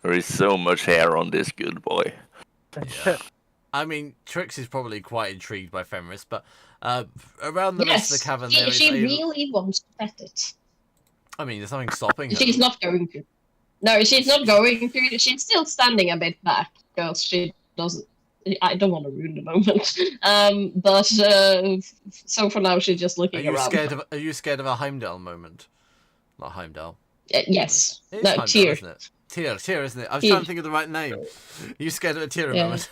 There is so much hair on this good boy. Yeah. I mean, Trix is probably quite intrigued by Fenris, but around the rest of the cavern there is she a... really wants to pet it. I mean, there's nothing stopping her. She's not going to. No, she's not going to. She's still standing a bit back because she doesn't. I don't want to ruin the moment. But so for now, she's just looking around. Are you scared of a Heimdall moment? Not Heimdall. Yes. It is No, Heimdall, Tyr. isn't it? Tyr, isn't it? I was Tyr. trying to think of the right name. Are you scared of a Tyr Yeah. moment?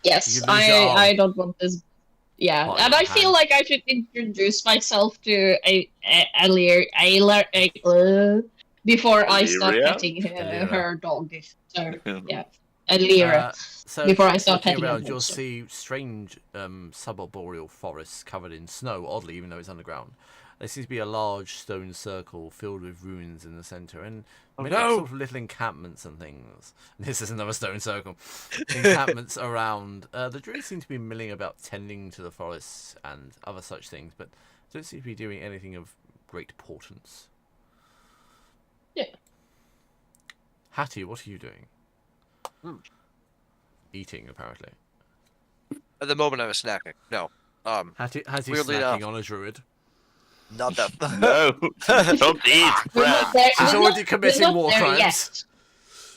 Yes, You lose your arm. I don't want this. Yeah, Oh, and your I feel hand. like I should introduce myself to before I start Illyria? petting Illyria. her dog. So yeah, Alira. So Before I just start looking petting around, her you'll monster. see strange subarboreal forests covered in snow, oddly, even though it's underground. There seems to be a large stone circle filled with ruins in the centre, and many sort of little encampments and things. This is another stone circle. Encampments around. The druids seem to be milling about, tending to the forests and other such things, but don't seem to be doing anything of great importance. Yeah. Hattie, what are you doing? Eating, apparently. At the moment, I was snacking. No. Hattie's Weirdly snacking enough. on a druid. Not that. No, don't eat, We're friend. not there- She's we're already not- committing we're not war there crimes.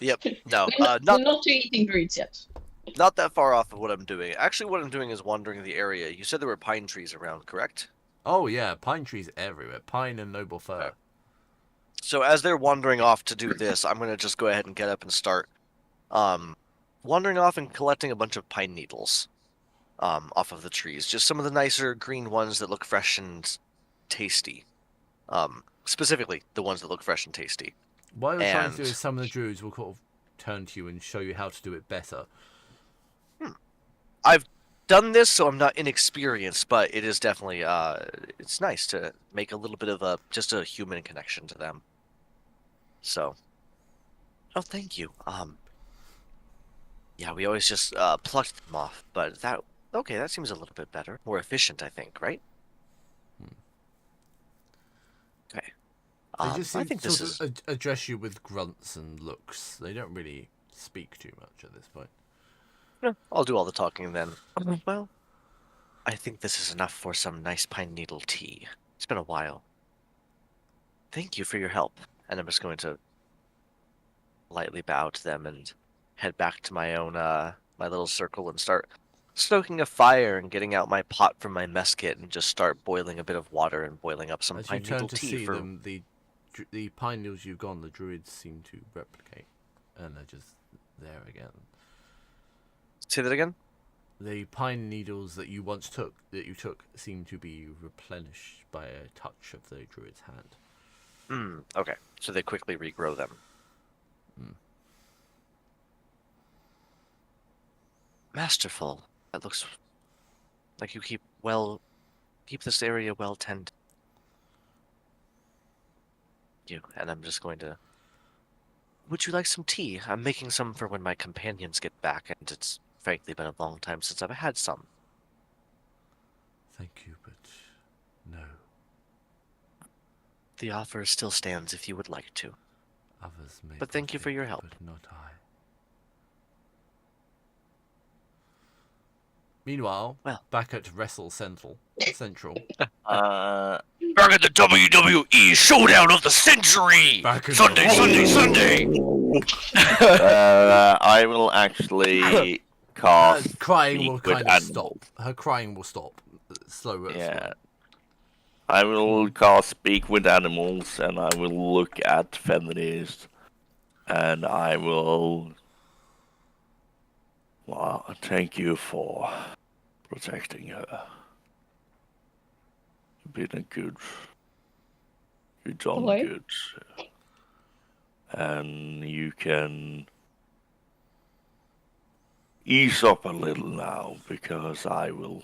Yep. No. Yet. Not We're not to eating druids yet. not that far off of what I'm doing. Actually, what I'm doing is wandering the area. You said there were pine trees around, correct? Oh yeah, pine trees everywhere. Pine and noble fir. Okay. So as they're wandering off to do this, I'm gonna just go ahead and get up and start, wandering off and collecting a bunch of pine needles, off of the trees. Just some of the nicer green ones that look fresh and tasty. Specifically the ones that look fresh and tasty. What you're trying to do And- is some of the druids will sort of turn to you and show you how to do it better. I've done this, so I'm not inexperienced, but it is definitely it's nice to make a little bit of just a human connection to them. So, oh, thank you. Yeah, we always just plucked them off, but that seems a little bit better, more efficient, I think, right? Okay. They just I seem think to this sort is. of address you with grunts and looks. They don't really speak too much at this point. I'll do all the talking then. Well, I think this is enough for some nice pine needle tea. It's been a while. Thank you for your help. And I'm just going to lightly bow to them and head back to my own my little circle and start stoking a fire and getting out my pot from my mess kit and just start boiling a bit of water and boiling up some As you pine turn needle to tea see for. them, the pine needles you've gone, the druids seem to replicate, and they're just there again. Say that again. The pine needles that you took, seem to be replenished by a touch of the druid's hand. Okay. So they quickly regrow them. Masterful. That looks like you keep this area well tended. you. And I'm just going to... Would you like some tea? I'm making some for when my companions get back, and it's frankly been a long time since I've had some. Thank you, but no. The offer still stands if you would like to. Others may But thank you for partake, your help. but not I. Meanwhile, Well. back at Wrestle Central. Uh, Back at the WWE Showdown of the Century! Back in Sunday, the- Sunday! I will actually cast crying Speak will with kind of Animals. stop. Her crying will stop. Slow. Yeah. I will cast Speak with Animals, and I will look at Fenris, and I will... Well, thank you for protecting her. You've been a good... You've done Hello? good. And you can ease up a little now, because I will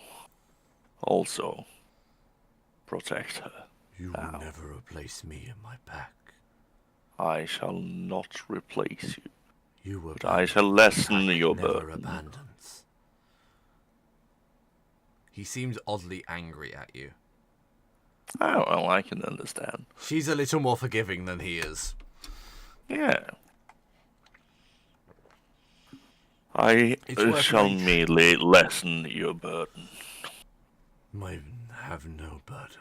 also protect her. You Ow. will never replace me in my pack. I shall not replace you. You were. But I shall lessen your never burden. abandons. He seems oddly angry at you. Oh, well, I can understand. She's a little more forgiving than he is. Yeah. I It's worth shall mention- merely lessen your burden. I have no burden.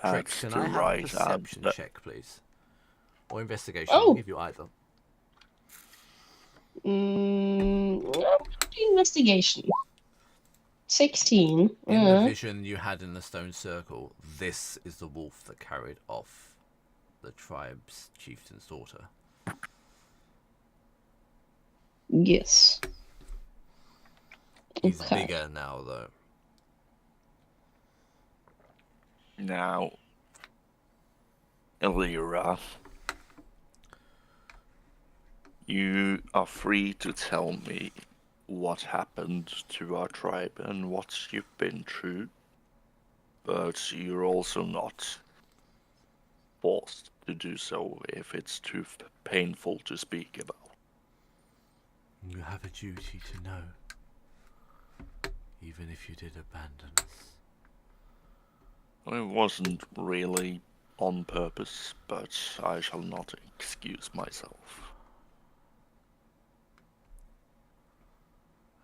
That's Trick, the can I have right a perception answer. check, please? Or investigation. Oh. I'll give you either. Investigation. 16. In the vision you had in the stone circle, this is the wolf that carried off the tribe's chieftain's daughter. Yes. He's Okay. bigger now, though. Now, Elira, you are free to tell me what happened to our tribe and what you've been through, but you're also not forced to do so if it's too painful to speak about. You have a duty to know, even if you did abandon us. It wasn't really on purpose, but I shall not excuse myself.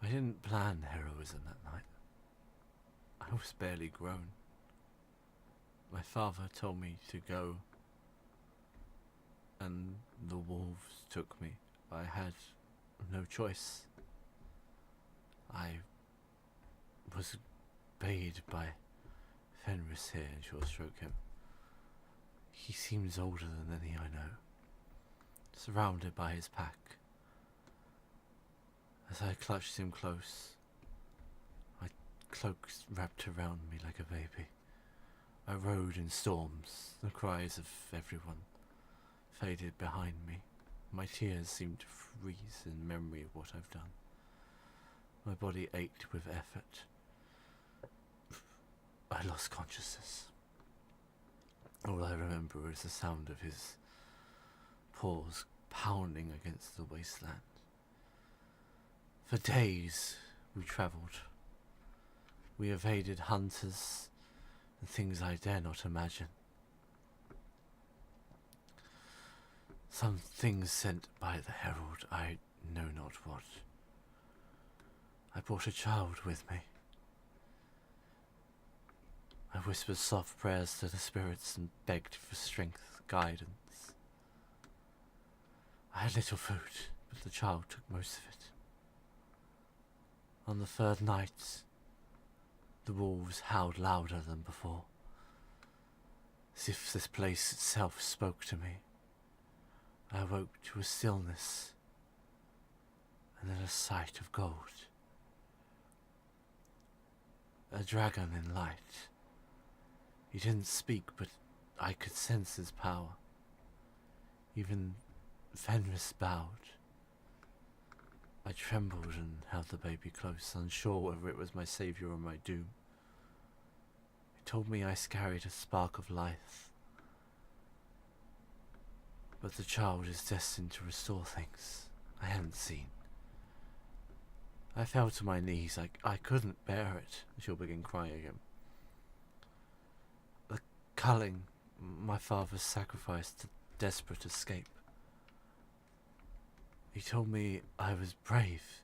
I didn't plan heroism that night. I was barely grown. My father told me to go, and the wolves took me. I had no choice. I was bade by Fenris here and short stroke him. He seems older than any I know, surrounded by his pack. As I clutched him close, my cloak wrapped around me like a baby. I rode in storms. The cries of everyone faded behind me. My tears seemed to freeze in memory of what I've done. My body ached with effort. I lost consciousness. All I remember is the sound of his paws pounding against the wasteland. For days we travelled. We evaded hunters and things I dare not imagine. Some things sent by the herald, I know not what. I brought a child with me. I whispered soft prayers to the spirits and begged for strength, guidance. I had little food, but the child took most of it. On the third night, the wolves howled louder than before, as if this place itself spoke to me. I awoke to a stillness, and then a sight of gold. A dragon in light. He didn't speak, but I could sense his power. Even Fenris bowed. I trembled and held the baby close, unsure whether it was my saviour or my doom. It told me I carried a spark of life, But the child is destined to restore things I hadn't seen. I fell to my knees. I couldn't bear it. She'll begin crying again. The culling my father sacrificed to desperate escape. He told me I was brave,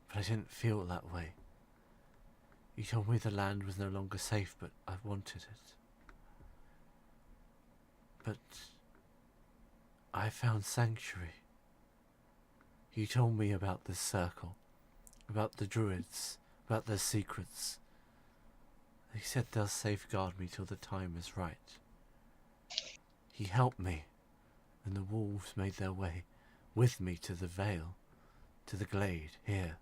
but I didn't feel that way. He told me the land was no longer safe, but I wanted it. But I found sanctuary. He told me about this circle, about the druids, about their secrets. He said they'll safeguard me till the time is right. He helped me, and the wolves made their way with me to the vale, to the glade here.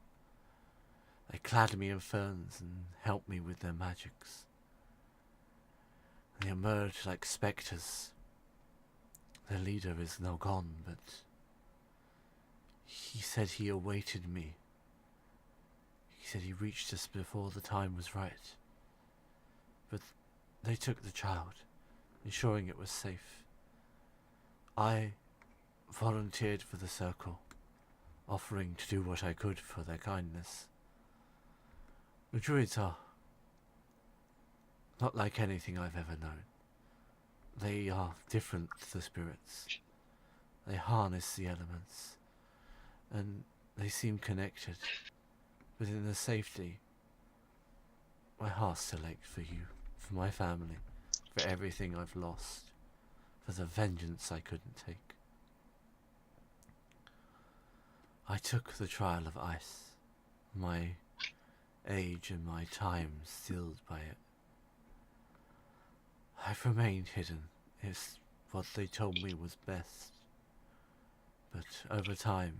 They clad me in ferns and helped me with their magics. They emerged like spectres. Their leader is now gone, but he said he awaited me. He said he reached us before the time was right. But they took the child, ensuring it was safe. I volunteered for the circle, offering to do what I could for their kindness. The druids are not like anything I've ever known. They are different to the spirits. They harness the elements, and they seem connected. But in the safety, my heart still ached for you, for my family, for everything I've lost, for the vengeance I couldn't take. I took the trial of ice, my age and my time sealed by it. I've remained hidden. It's what they told me was best. But over time,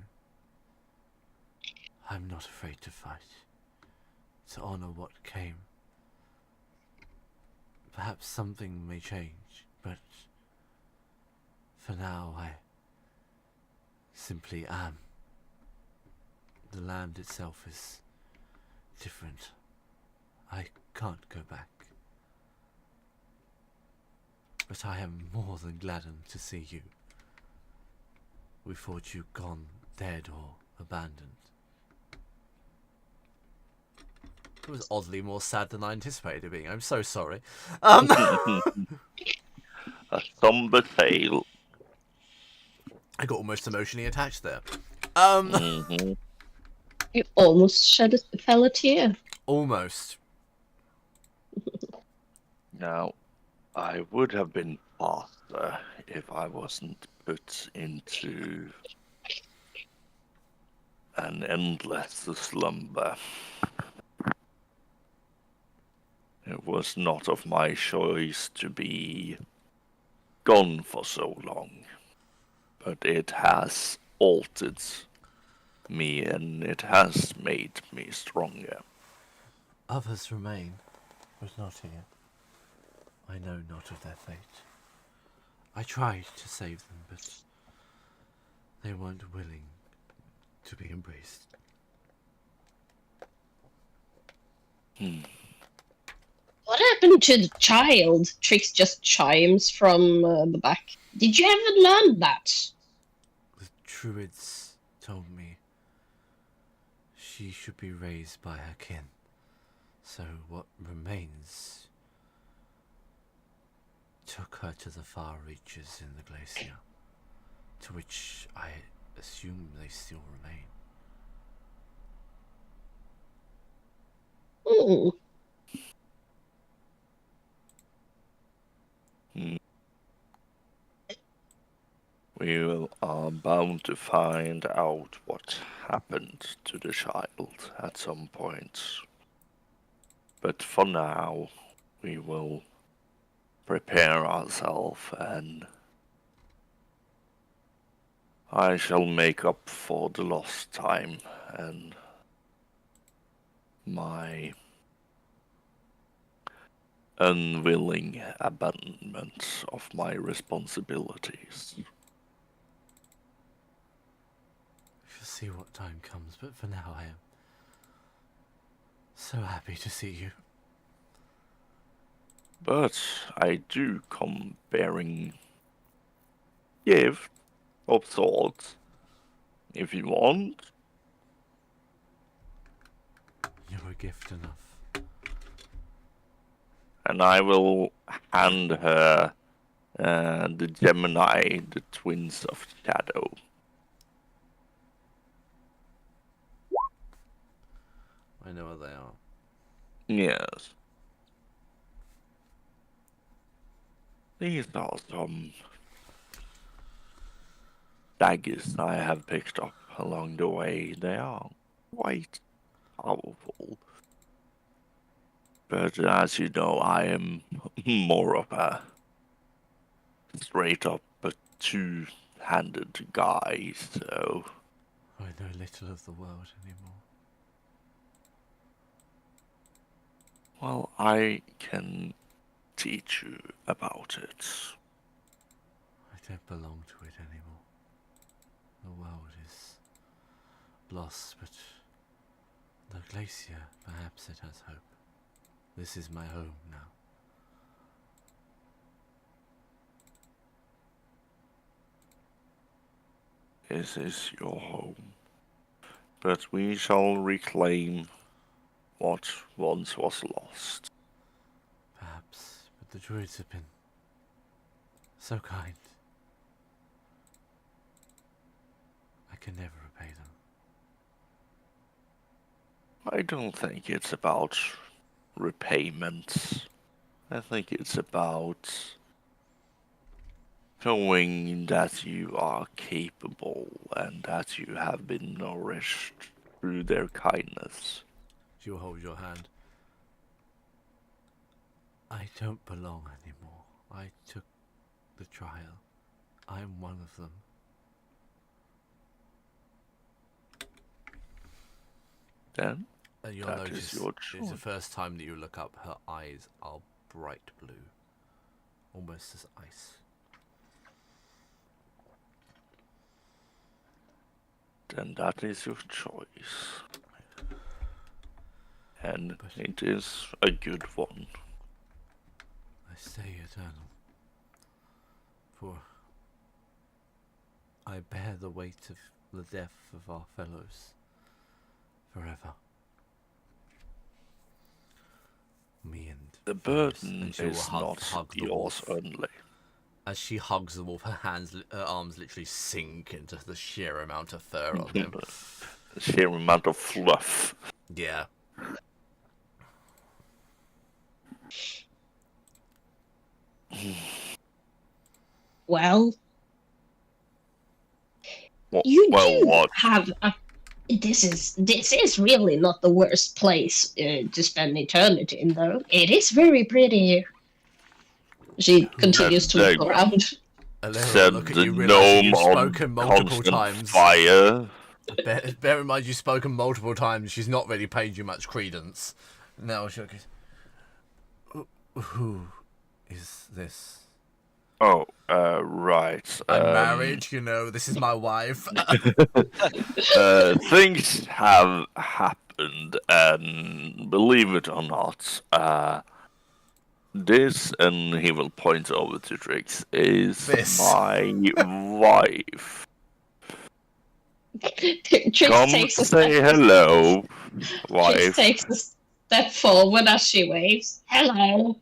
I'm not afraid to fight, to honor what came. Perhaps something may change, but for now I simply am. The land itself is different. I can't go back. But I am more than gladdened to see you. We thought you gone, dead or abandoned. It was oddly more sad than I anticipated it being. I'm so sorry. A somber tale. I got almost emotionally attached there. Mhm. You almost fell a tear. Almost. Now, I would have been faster if I wasn't put into an endless slumber. It was not of my choice to be gone for so long, but it has altered me and it has made me stronger. Others remain, but not here. I know not of their fate. I tried to save them, but they weren't willing to be embraced. What happened to the child? Trix just chimes from the back. Did you ever learn that? The druids told me she should be raised by her kin. So what remains took her to the far reaches in the glacier, to which I assume they still remain. Hmm. We are bound to find out what happened to the child at some point. But for now, we will prepare ourselves and I shall make up for the lost time and my unwilling abandonment of my responsibilities. We'll see what time comes, but for now I am so happy to see you. But I do come bearing gift. of sorts, if you want. You're a gift enough. And I will hand her the Gemini, the twins of Shadow. I know what they are. Yes. These are some daggers I have picked up along the way. They are quite powerful. But as you know, I am more of a straight up a two-handed guy, so... I know little of the world anymore. Well, I can teach you about it. I don't belong to it anymore. The world is lost, but the glacier, perhaps it has hope. This is my home now. This is your home. But we shall reclaim what once was lost. Perhaps, but the druids have been so kind. I can never repay them. I don't think it's about repayment. I think it's about showing that you are capable and that you have been nourished through their kindness. She'll hold your hand. I don't belong anymore. I took the trial. I'm one of them. Then And you'll that notice is your it's choice. the first time that you look up, her eyes are bright blue. Almost as ice. Then that is your choice. And But- it is a good one. I stay eternal. For I bear the weight of the death of our fellows forever. Me and The Ferris, burden and she will is hug not the yours wolf. only. As she hugs the wolf, her arms literally sink into the sheer amount of fur on him. The sheer amount of fluff. Yeah. Well, Well, you do what? have a. This is really not the worst place to spend eternity in, though. It is very pretty here. She continues to They look around. Alera will Said look at the you, realizing gnome you've on spoken multiple constant times. fire. Bear in mind you've spoken multiple times. She's not really paid you much credence. Now she'll go, who is this? Oh, right. I'm married, you know, this is my wife. Things have happened, and believe it or not, this, and he will point over to Trix, is This. my wife. Trix Come takes a say step. hello, Trix wife. takes a step forward as she waves. Hello,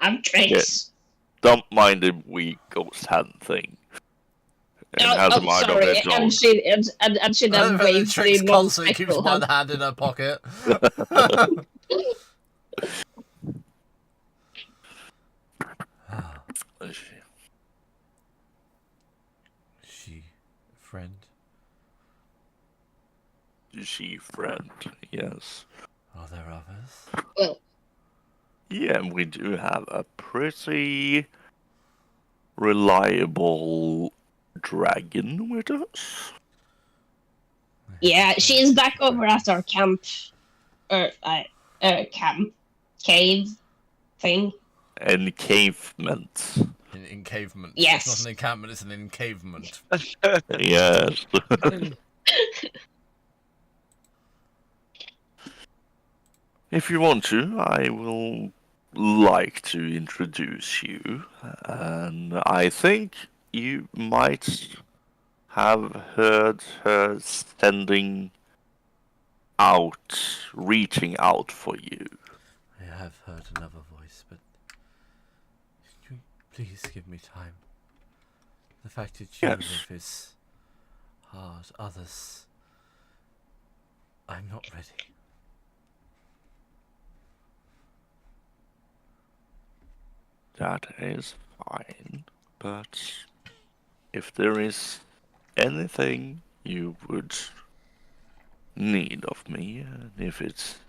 I'm Trix. Don't mind the weak ghost hand thing. It has a mind of sorry. its own. And she then waves the Trix constantly keeps non-spectral one hand. hand in her pocket. She, friend? She friend, yes. Are there others? Well, Yeah, we do have a pretty reliable dragon with us. yeah, she is back over at our camp, camp, cave, thing. Encavement. In encavement. Yes. It's not an encampment, it's an encavement. Yes. If you want to, I will like to introduce you. And I think you might have heard her reaching out for you. I have heard another voice, but can you please give me time. The fact that you Yes. live is hard. Others, I'm not ready. That is fine, but if there is anything you would need of me, and if it's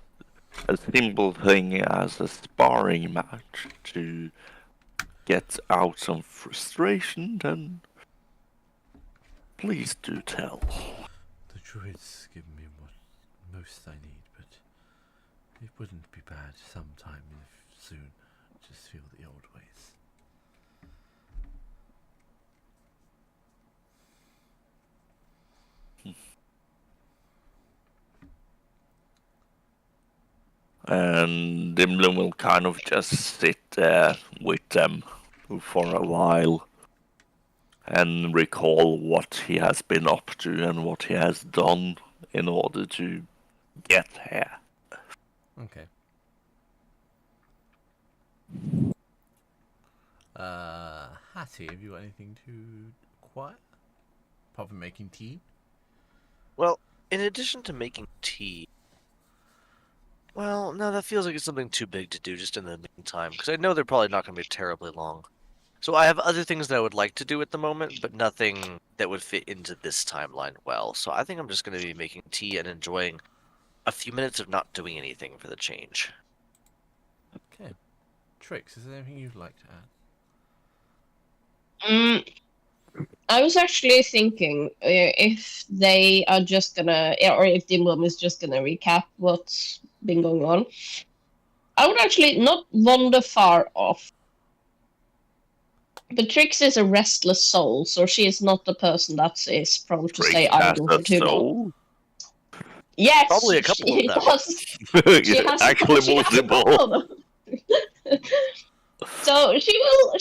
a simple thing as a sparring match to get out some frustration, then please do tell. The druids give me what most I need, but it wouldn't be bad sometime if soon. Just feel the old ways. And Dimlin will kind of just sit there with them for a while and recall what he has been up to and what he has done in order to get here. Okay. Hattie, have you got anything to acquire? Apart from making tea? Well, in addition to making tea, well, no, that feels like it's something too big to do just in the meantime, because I know they're probably not going to be terribly long. So I have other things that I would like to do at the moment, but nothing that would fit into this timeline well. So I think I'm just going to be making tea and enjoying a few minutes of not doing anything for the change. Okay. Trix, is there anything you'd like to add? I was actually thinking if they are just gonna, or if Dimblom is just gonna recap what's been going on. I would actually not wander far off. But Trix is a restless soul, so she is not the person that is prone to stay idle for too long. Yes, Probably a couple she of them. does. She has Actually, a couple of them. So she will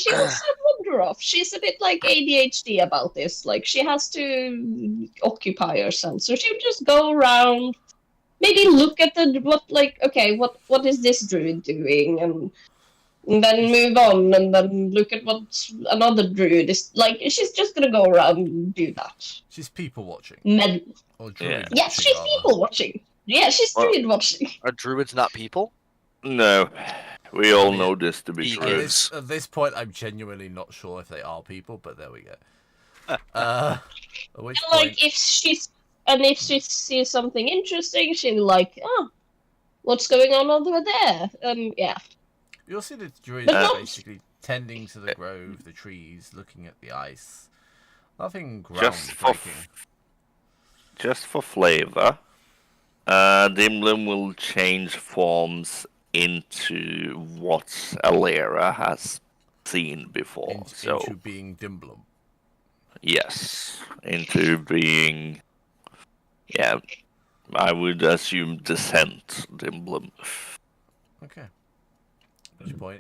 wander off. She's a bit like ADHD about this. Like she has to occupy herself. So she would just go around, maybe look at what is this druid doing, and then move on, and then look at what another druid is like. She's just gonna go around and do that. She's people watching. Or druid Yeah. watching, Yes, she's rather. people watching. Yeah, she's Well, druid watching. Are druids not people? No, we all know this to be He true. gives. At this point, I'm genuinely not sure if they are people, but there we go. At which And, point, like if she sees something interesting, she'll like, oh, what's going on over there? Yeah. you'll see the druids But not- basically tending to the grove, the trees, looking at the ice. Nothing Just for groundbreaking. Just for flavor, Dimlin will change forms into what Alera has seen before. Into being Dimblum. Yes, into being, yeah, I would assume Descent Dimblum. Okay. At which point,